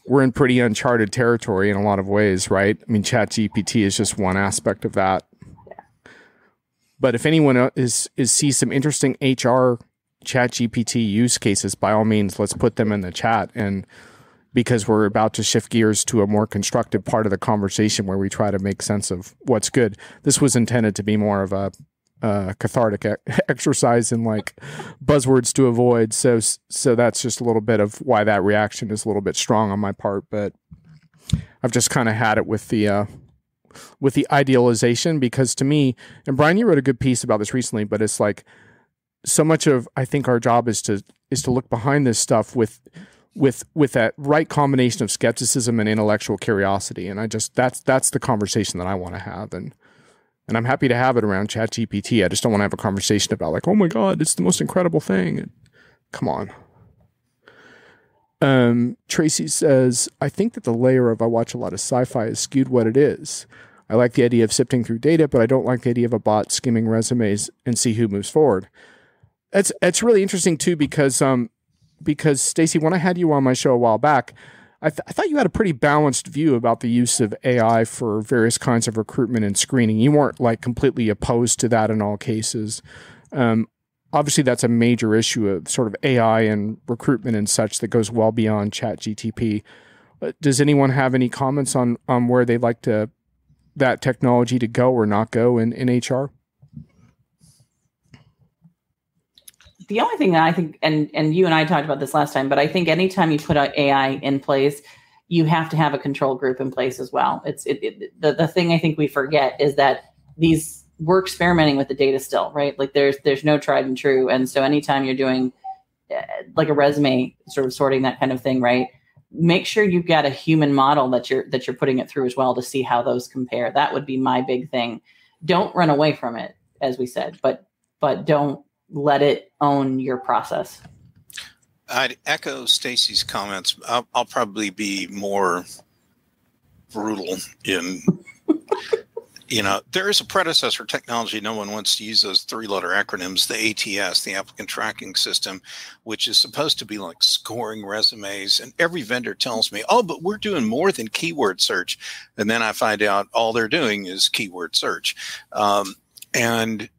S1: We're in pretty uncharted territory in a lot of ways, right? I mean, ChatGPT is just one aspect of that. Yeah. But if anyone sees some interesting HR ChatGPT use cases, by all means, let's put them in the chat. And because we're about to shift gears to a more constructive part of the conversation where we try to make sense of what's good. This was intended to be more of a cathartic exercise in like buzzwords to avoid. So that's just a little bit of why that reaction is a little bit strong on my part. But I've just kind of had it with the idealization, because to me, and Brian, you wrote a good piece about this recently, but it's like so much of, I think our job is to look behind this stuff with that right combination of skepticism and intellectual curiosity. And that's the conversation that I want to have. And I'm happy to have it around ChatGPT. I just don't want to have a conversation about like, oh my God, it's the most incredible thing. Come on. Tracy says, I think that the layer of I watch a lot of sci-fi is skewed what it is. I like the idea of sifting through data, but I don't like the idea of a bot skimming resumes and see who moves forward. It's really interesting too, because Stacey, when I had you on my show a while back, I thought you had a pretty balanced view about the use of AI for various kinds of recruitment and screening. You weren't like completely opposed to that in all cases. Obviously, that's a major issue of sort of AI and recruitment and such that goes well beyond ChatGPT. Does anyone have any comments on where they'd like that technology to go or not go in HR?
S2: The only thing that I think, and you and I talked about this last time, but I think anytime you put AI in place, you have to have a control group in place as well. The thing I think we forget is that we're experimenting with the data still, right? Like there's no tried and true. And so anytime you're doing like a resume sort of sorting, that kind of thing, right? Make sure you've got a human model that you're putting it through as well to see how those compare. That would be my big thing. Don't run away from it, as we said, but don't let it own your process.
S3: I'd echo Stacey's comments. I'll probably be more brutal in, there is a predecessor technology. No one wants to use those 3-letter acronyms, the ATS, the applicant tracking system, which is supposed to be like scoring resumes. And every vendor tells me, oh, but we're doing more than keyword search. And then I find out all they're doing is keyword search. And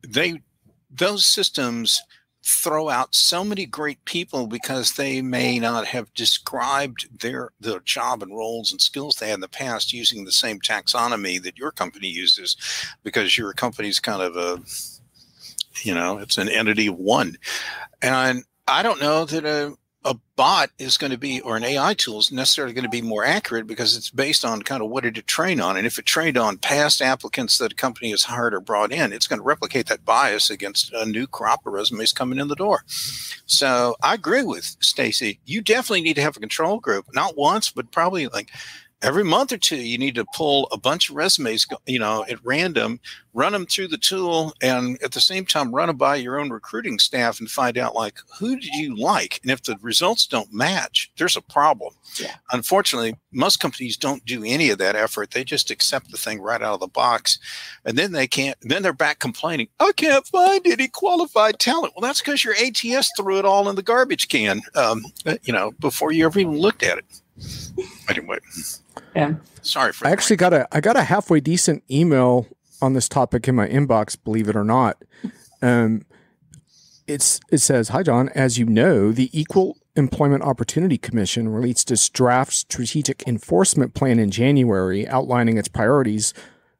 S3: those systems throw out so many great people because they may not have described their job and roles and skills they had in the past using the same taxonomy that your company uses, because your company's kind of it's an entity of one. And I don't know that a bot is going to be, or an AI tool is necessarily going to be more accurate because it's based on kind of what did it train on. And if it trained on past applicants that a company has hired or brought in, it's going to replicate that bias against a new crop of resumes coming in the door. So I agree with Stacy. You definitely need to have a control group, not once, but probably like every month or two. You need to pull a bunch of resumes, at random, run them through the tool, and at the same time run them by your own recruiting staff and find out, like, who did you like? And if the results don't match, there's a problem.
S2: Yeah.
S3: Unfortunately, most companies don't do any of that effort. They just accept the thing right out of the box, and then they're back complaining, I can't find any qualified talent. Well, that's because your ATS threw it all in the garbage can, before you ever even looked at it. Anyway.
S2: Yeah.
S3: Sorry for
S1: I actually got a halfway decent email on this topic in my inbox, believe it or not. It says, "Hi John, as you know, the Equal Employment Opportunity Commission released its draft strategic enforcement plan in January, outlining its priorities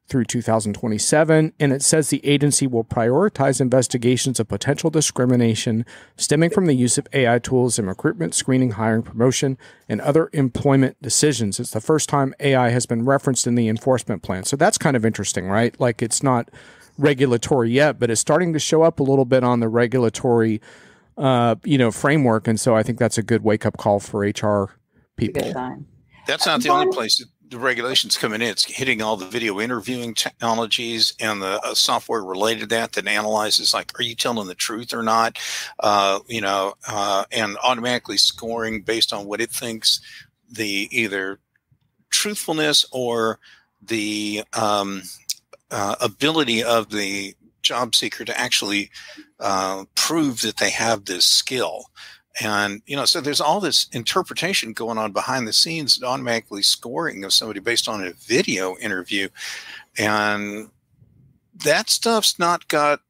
S1: through 2027, and it says the agency will prioritize investigations of potential discrimination stemming from the use of AI tools in recruitment, screening, hiring, promotion, and other employment decisions." It's the first time AI has been referenced in the enforcement plan. So that's kind of interesting, right? Like, it's not regulatory yet, but it's starting to show up a little bit on the regulatory, framework. And so I think that's a good wake-up call for HR people.
S2: Good sign.
S3: That's not the only place that the regulations come in. It's hitting all the video interviewing technologies and the software related to that analyzes, like, are you telling the truth or not? And automatically scoring based on what it thinks the either truthfulness or the ability of the job seeker to actually prove that they have this skill. And, so there's all this interpretation going on behind the scenes, automatically scoring of somebody based on a video interview. And that stuff's not got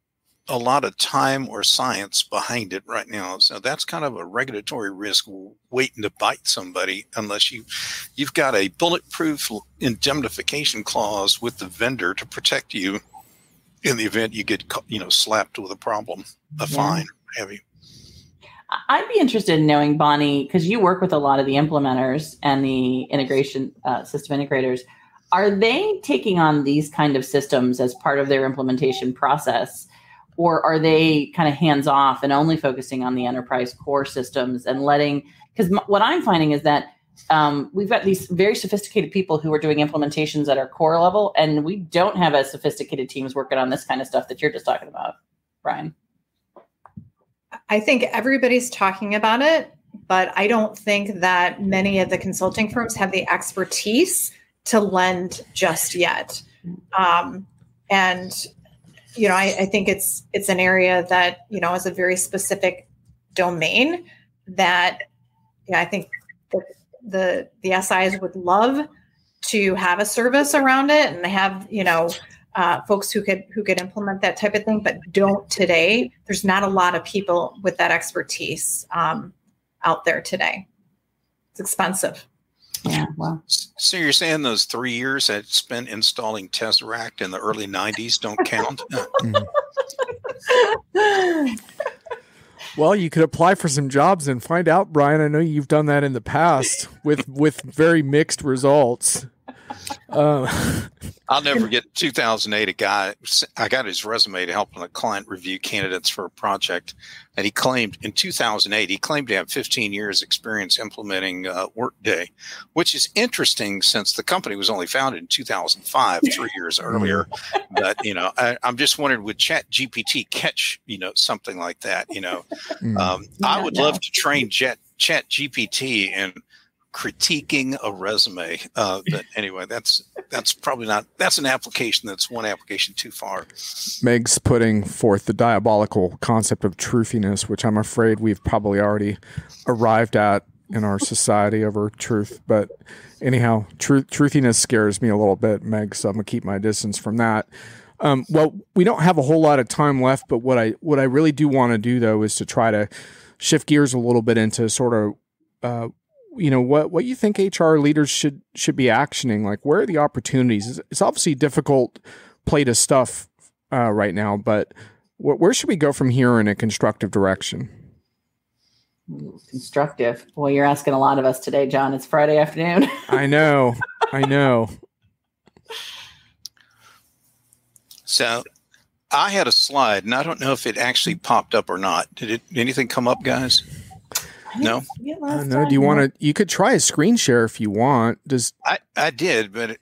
S3: a lot of time or science behind it right now. So that's kind of a regulatory risk waiting to bite somebody unless you've got a bulletproof indemnification clause with the vendor to protect you in the event you get, slapped with a problem, a fine, heavy.
S2: I'd be interested in knowing, Bonnie, because you work with a lot of the implementers and the integration system integrators. Are they taking on these kind of systems as part of their implementation process? Or are they kind of hands off and only focusing on the enterprise core systems and because what I'm finding is that we've got these very sophisticated people who are doing implementations at our core level, and we don't have as sophisticated teams working on this kind of stuff that you're just talking about, Brian.
S4: I think everybody's talking about it, but I don't think that many of the consulting firms have the expertise to lend just yet. I think it's an area that, is a very specific domain that I think that the SIs would love to have a service around it, and they have, folks who could implement that type of thing, but don't today. There's not a lot of people with that expertise out there today. It's expensive.
S2: Yeah. Wow.
S3: So you're saying those 3 years I spent installing Tesseract in the early 90s don't count?
S1: Well, you could apply for some jobs and find out, Brian. I know you've done that in the past with very mixed results.
S3: I'll never forget 2008. I got his resume to help a client review candidates for a project, and he claimed in 2008 to have 15 years experience implementing Workday, which is interesting since the company was only founded in 2005, 3 years earlier. But I'm just wondering, would ChatGPT catch something like that? I would love to train ChatGPT in critiquing a resume. But anyway, that's probably not, that's an application that's one application too far.
S1: Meg's putting forth the diabolical concept of truthiness, which I'm afraid we've probably already arrived at in our society over truth. But anyhow, truthiness scares me a little bit, Meg, so I'm gonna keep my distance from that. Well, we don't have a whole lot of time left, but what I really do want to do though is to try to shift gears a little bit into sort of what you think HR leaders should be actioning. Like, where are the opportunities? It's obviously a difficult plate of stuff right now, but where should we go from here in a constructive direction?
S2: Ooh, constructive. Boy, you're asking a lot of us today, John. It's Friday afternoon.
S1: I know.
S3: So I had a slide, and I don't know if it actually popped up or not. Did anything come up, guys? No.
S1: No. Do you want to? You could try a screen share if you want.
S3: I did, but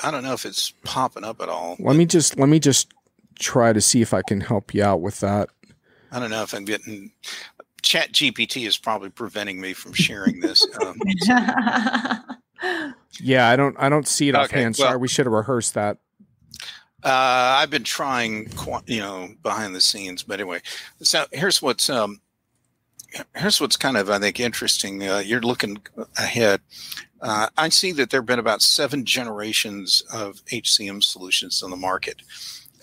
S3: I don't know if it's popping up at all.
S1: Let me just try to see if I can help you out with that.
S3: I don't know if I'm getting. Chat GPT is probably preventing me from sharing this.
S1: Yeah, I don't see it offhand.
S3: Well,
S1: sorry, we should have rehearsed that.
S3: I've been trying, behind the scenes, but anyway. So here's what's kind of, I think, interesting. You're looking ahead. I see that there have been about 7 generations of HCM solutions on the market.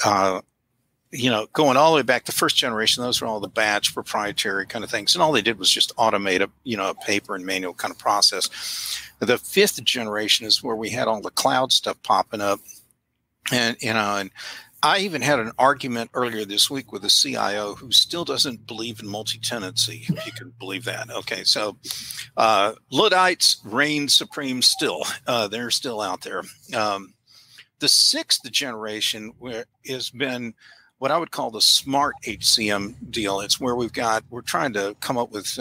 S3: Going all the way back, the first generation, those were all the batch proprietary kind of things. And all they did was just automate a paper and manual kind of process. The 5th generation is where we had all the cloud stuff popping up. And I even had an argument earlier this week with a CIO who still doesn't believe in multi-tenancy, if you can believe that. Okay, so Luddites reign supreme still. They're still out there. The 6th generation has been what I would call the smart HCM deal. It's where we're trying to come up with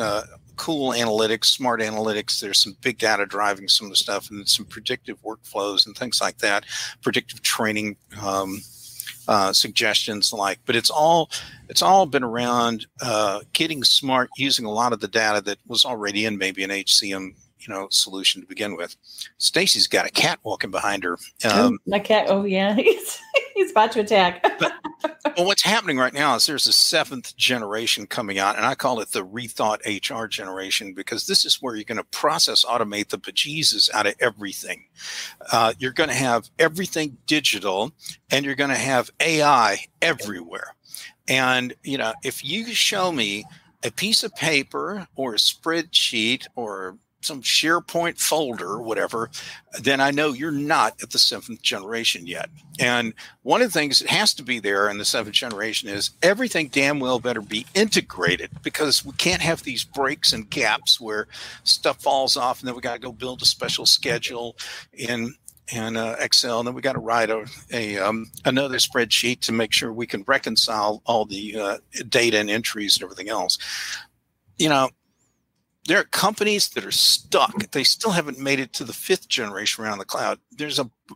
S3: cool analytics, smart analytics. There's some big data driving some of the stuff, and some predictive workflows and things like that, predictive training suggestions like. But it's all been around getting smart, using a lot of the data that was already in maybe an HCM solution to begin with. Stacy's got a cat walking behind her.
S2: My cat. Oh yeah, he's about to attack.
S3: Well, what's happening right now is there's a 7th generation coming out, and I call it the rethought HR generation, because this is where you're going to process automate the bejesus out of everything. You're going to have everything digital, and you're going to have AI everywhere. And if you show me a piece of paper or a spreadsheet or some SharePoint folder or whatever, then I know you're not at the 7th generation yet. And one of the things that has to be there in the 7th generation is everything damn well better be integrated, because we can't have these breaks and gaps where stuff falls off and then we got to go build a special schedule in Excel, and then we got to write another spreadsheet to make sure we can reconcile all the data and entries and everything else. There are companies that are stuck. They still haven't made it to the 5th generation around the cloud.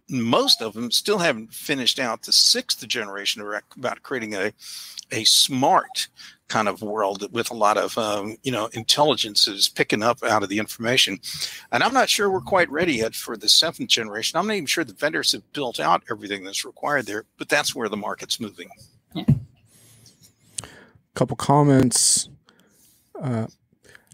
S3: Most of them still haven't finished out the 6th generation about creating a smart kind of world with a lot of intelligence that is picking up out of the information. And I'm not sure we're quite ready yet for the 7th generation. I'm not even sure the vendors have built out everything that's required there, but that's where the market's moving.
S2: Yeah.
S1: Couple comments.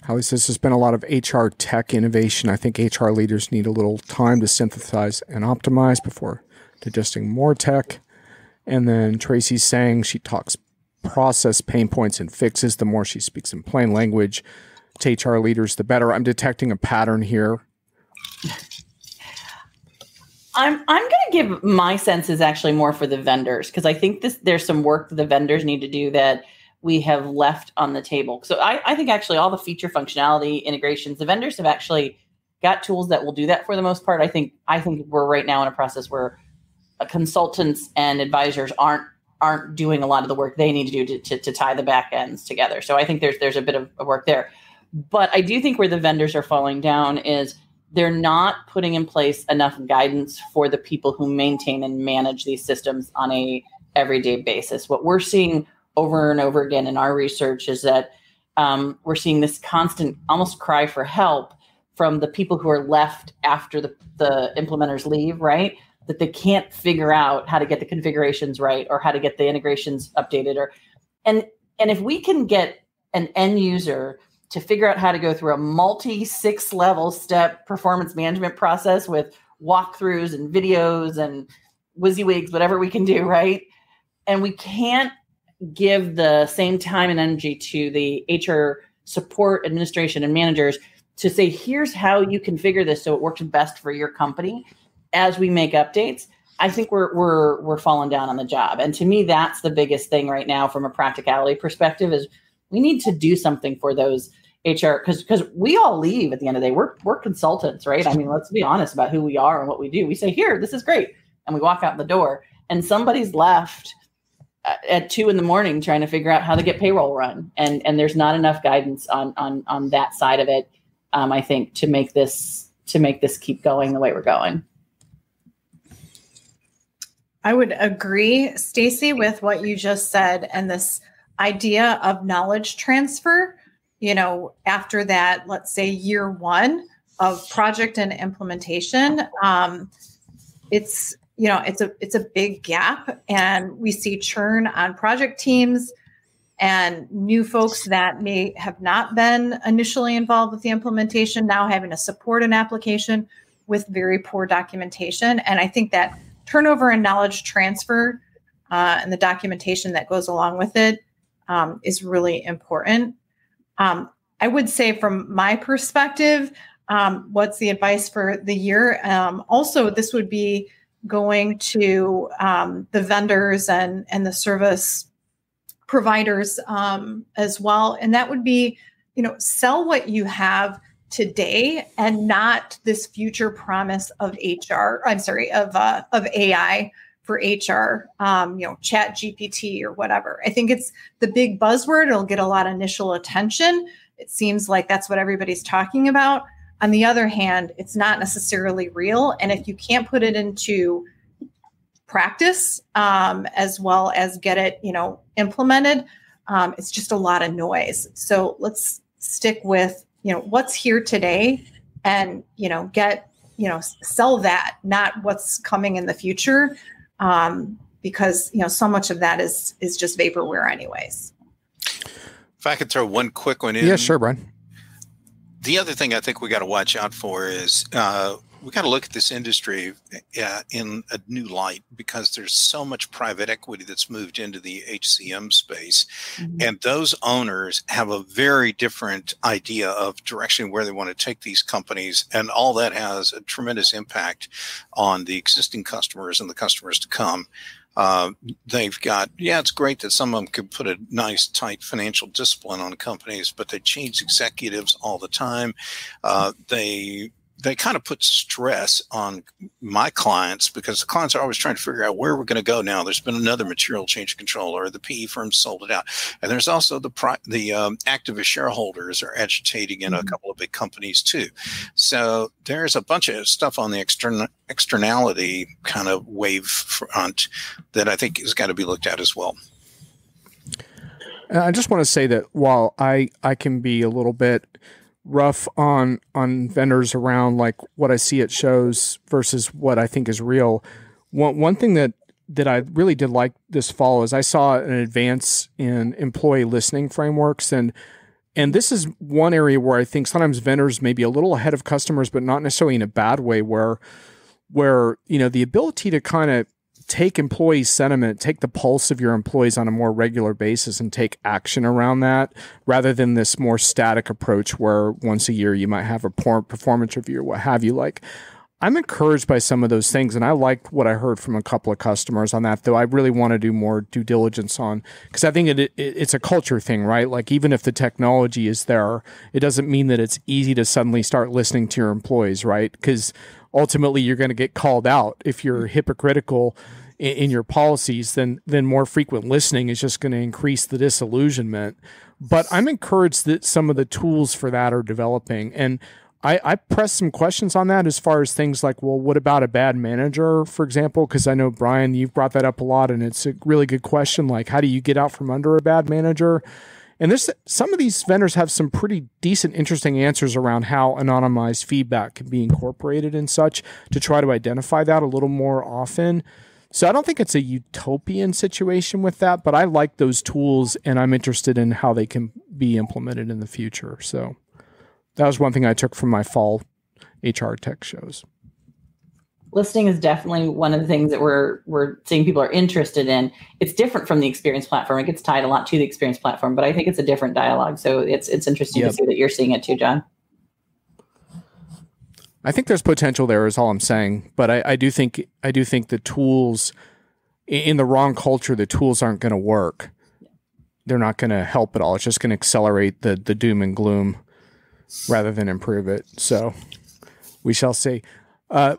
S1: Holly says there's been a lot of HR tech innovation. I think HR leaders need a little time to synthesize and optimize before digesting more tech. And then Tracy's saying she talks process pain points and fixes. The more she speaks in plain language to HR leaders, the better. I'm detecting a pattern here.
S2: I'm going to give my sense is actually more for the vendors, because I think there's some work that the vendors need to do that we have left on the table. So I think actually all the feature functionality integrations, the vendors have actually got tools that will do that for the most part. I think we're right now in a process where consultants and advisors aren't doing a lot of the work they need to do to tie the back ends together. So I think there's a bit of work there. But I do think where the vendors are falling down is they're not putting in place enough guidance for the people who maintain and manage these systems on a everyday basis. What we're seeing over and over again in our research is that we're seeing this constant almost cry for help from the people who are left after the implementers leave, right? That they can't figure out how to get the configurations right or how to get the integrations updated. And if we can get an end user to figure out how to go through a multi-6 level step performance management process with walkthroughs and videos and WYSIWYGs, whatever we can do, right? And we can't give the same time and energy to the HR support, administration, and managers to say, here's how you configure this so it works best for your company as we make updates. I think we're falling down on the job. And to me, that's the biggest thing right now from a practicality perspective is we need to do something for those HR, because we all leave at the end of the day. We're consultants, right? I mean, let's be honest about who we are and what we do. We say, here, this is great. And we walk out the door and somebody's left at 2 a.m. trying to figure out how to get payroll run. And there's not enough guidance on that side of it. I think to make this keep going the way we're going.
S4: I would agree, Stacy, with what you just said, and this idea of knowledge transfer, after that, let's say year 1 of project and implementation, it's a big gap, and we see churn on project teams and new folks that may have not been initially involved with the implementation now having to support an application with very poor documentation. And I think that turnover and knowledge transfer and the documentation that goes along with it is really important. I would say from my perspective, what's the advice for the year? Also, this would be going to the vendors and the service providers as well. And that would be, sell what you have today and not this future promise of of AI for HR, Chat GPT or whatever. I think it's the big buzzword. It'll get a lot of initial attention. It seems like that's what everybody's talking about. On the other hand, it's not necessarily real. And if you can't put it into practice as well as get it, implemented, it's just a lot of noise. So let's stick with, what's here today and, sell that, not what's coming in the future. Because, so much of that is just vaporware anyways.
S3: If I could throw one quick one in.
S1: Yeah, sure, Brian.
S3: The other thing I think we got to watch out for is we got to look at this industry in a new light, because there's so much private equity that's moved into the HCM space. Mm-hmm. And those owners have a very different idea of direction where they want to take these companies. And all that has a tremendous impact on the existing customers and the customers to come. They've got, it's great that some of them could put a nice, tight financial discipline on companies, but they change executives all the time. They kind of put stress on my clients, because the clients are always trying to figure out where we're going to go now. There's been another material change of control, or the PE firm sold it out. And there's also the activist shareholders are agitating in a couple of big companies too. So there's a bunch of stuff on the externality kind of wave front that I think has got to be looked at as well.
S1: I just want to say that while I can be a little bit rough on vendors around like what I see at shows versus what I think is real, one thing that I really did like this fall is I saw an advance in employee listening frameworks, and this is one area where I think sometimes vendors may be a little ahead of customers, but not necessarily in a bad way, where the ability to kind of take employee sentiment, take the pulse of your employees on a more regular basis and take action around that, rather than this more static approach where once a year you might have a performance review or what have you. Like, I'm encouraged by some of those things, and I liked what I heard from a couple of customers on that, though I really want to do more due diligence on, because I think it's a culture thing, right? Like, even if the technology is there, it doesn't mean that it's easy to suddenly start listening to your employees, right? Because ultimately you're going to get called out if you're hypocritical in your policies. Then more frequent listening is just going to increase the disillusionment. But I'm encouraged that some of the tools for that are developing. And I pressed some questions on that as far as things like, well, what about a bad manager, for example? Because I know, Brian, you've brought that up a lot, and it's a really good question. Like, how do you get out from under a bad manager? And some of these vendors have some pretty decent, interesting answers around how anonymized feedback can be incorporated and such to try to identify that a little more often. So I don't think it's a utopian situation with that, but I like those tools, and I'm interested in how they can be implemented in the future. So that was one thing I took from my fall HR tech shows.
S2: Listening is definitely one of the things that we're seeing people are interested in. It's different from the experience platform. It gets tied a lot to the experience platform, but I think it's a different dialogue. So it's interesting to see that you're seeing it too, John.
S1: I think there's potential there, is all I'm saying. But I do think the tools in the wrong culture, the tools aren't going to work. They're not going to help at all. It's just going to accelerate the doom and gloom rather than improve it. So we shall see.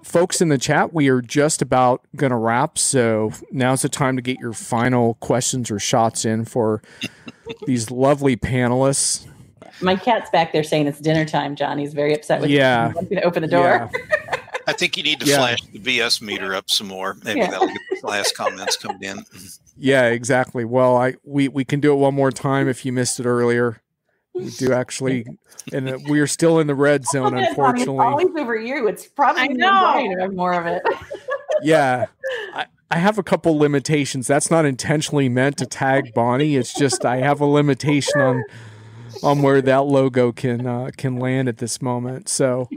S1: Folks in the chat, we are just about going to wrap. So now's the time to get your final questions or shots in for these lovely panelists.
S2: My cat's back there saying it's dinner time, John. He's very upset with you. I'm going to open the door.
S1: Yeah.
S3: I think you need to flash the BS meter up some more. Maybe that'll get the last comments coming in.
S1: Yeah, exactly. Well, we can do it one more time if you missed it earlier. We do actually, and we are still in the red zone, unfortunately.
S2: It's always over you. It's probably to have more of it.
S1: Yeah. I have a couple limitations. That's not intentionally meant to tag Bonnie. It's just I have a limitation on where that logo can land at this moment. So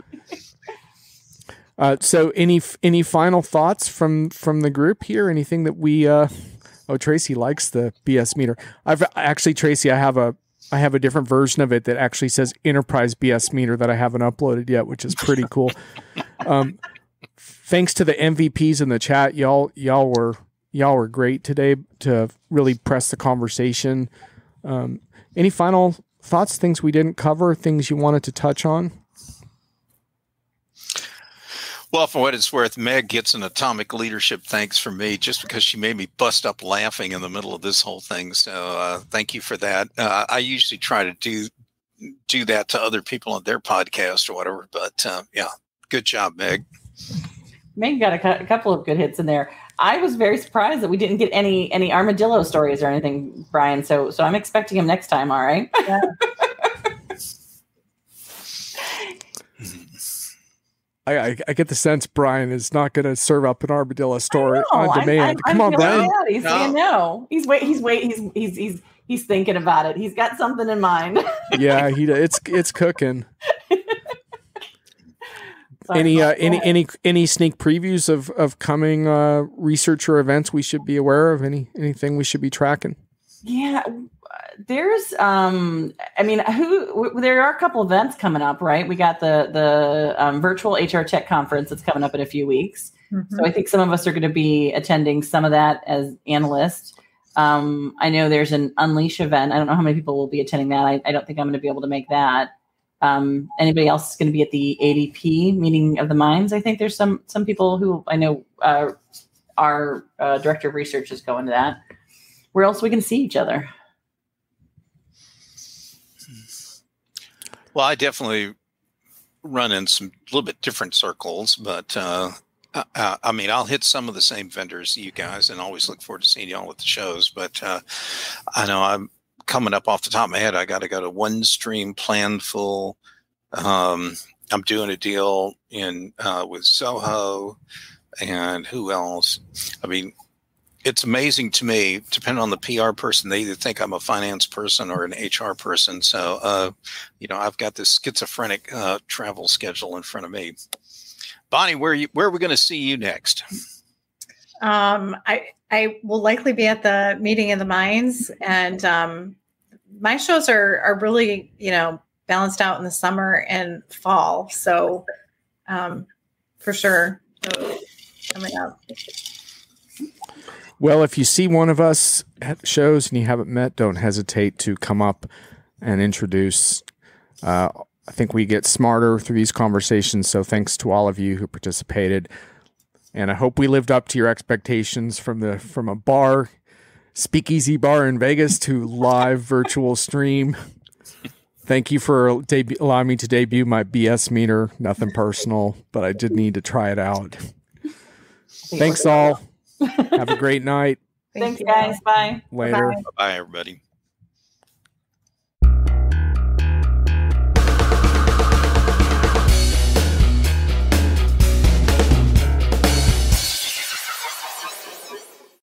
S1: any final thoughts from the group here? Anything that we Tracy likes the BS meter. Tracy, I have a different version of it that actually says Enterprise BS meter that I haven't uploaded yet, which is pretty cool. Thanks to the MVPs in the chat. Y'all were great today to really press the conversation. Any final thoughts, things we didn't cover, things you wanted to touch on?
S3: Well, for what it's worth, Meg gets an atomic leadership thanks from me just because she made me bust up laughing in the middle of this whole thing. So thank you for that. I usually try to do that to other people on their podcast or whatever. But good job, Meg.
S2: Meg got a couple of good hits in there. I was very surprised that we didn't get any armadillo stories or anything, Brian. So I'm expecting him next time. All right. Yeah.
S1: I get the sense Brian is not going to serve up an armadillo story on demand. Come on, Brian.
S2: He's saying no. He's thinking about it. He's got something in mind.
S1: Yeah, it's cooking. Any sneak previews of coming research or events we should be aware of? Anything we should be tracking?
S2: Yeah. There's there are a couple events coming up, right? We got the virtual HR Tech conference that's coming up in a few weeks. Mm-hmm. So I think some of us are going to be attending some of that as analysts. I know there's an Unleash event. I don't know how many people will be attending that. I don't think I'm going to be able to make that. Anybody else is going to be at the ADP meeting of the minds? I think there's some people who I know our director of research is going to that. Where else we can see each other?
S3: Well, I definitely run in some little bit different circles, but I'll hit some of the same vendors you guys, and always look forward to seeing y'all with the shows. But I know I'm coming up off the top of my head. I got to go to OneStream Planful. I'm doing a deal with Soho, and who else? It's amazing to me, depending on the PR person, they either think I'm a finance person or an HR person. So, I've got this schizophrenic travel schedule in front of me. Bonnie, where are we going to see you next?
S4: I will likely be at the meeting of the minds, and my shows are really, balanced out in the summer and fall. So, for sure, coming up.
S1: Well, if you see one of us at shows and you haven't met, don't hesitate to come up and introduce. I think we get smarter through these conversations, so thanks to all of you who participated. And I hope we lived up to your expectations from a bar, speakeasy bar in Vegas, to live virtual stream. Thank you for allowing me to debut my BS meter. Nothing personal, but I did need to try it out. Thanks all. Have a great night.
S2: Thanks, guys. Bye.
S1: Later.
S3: Bye, everybody.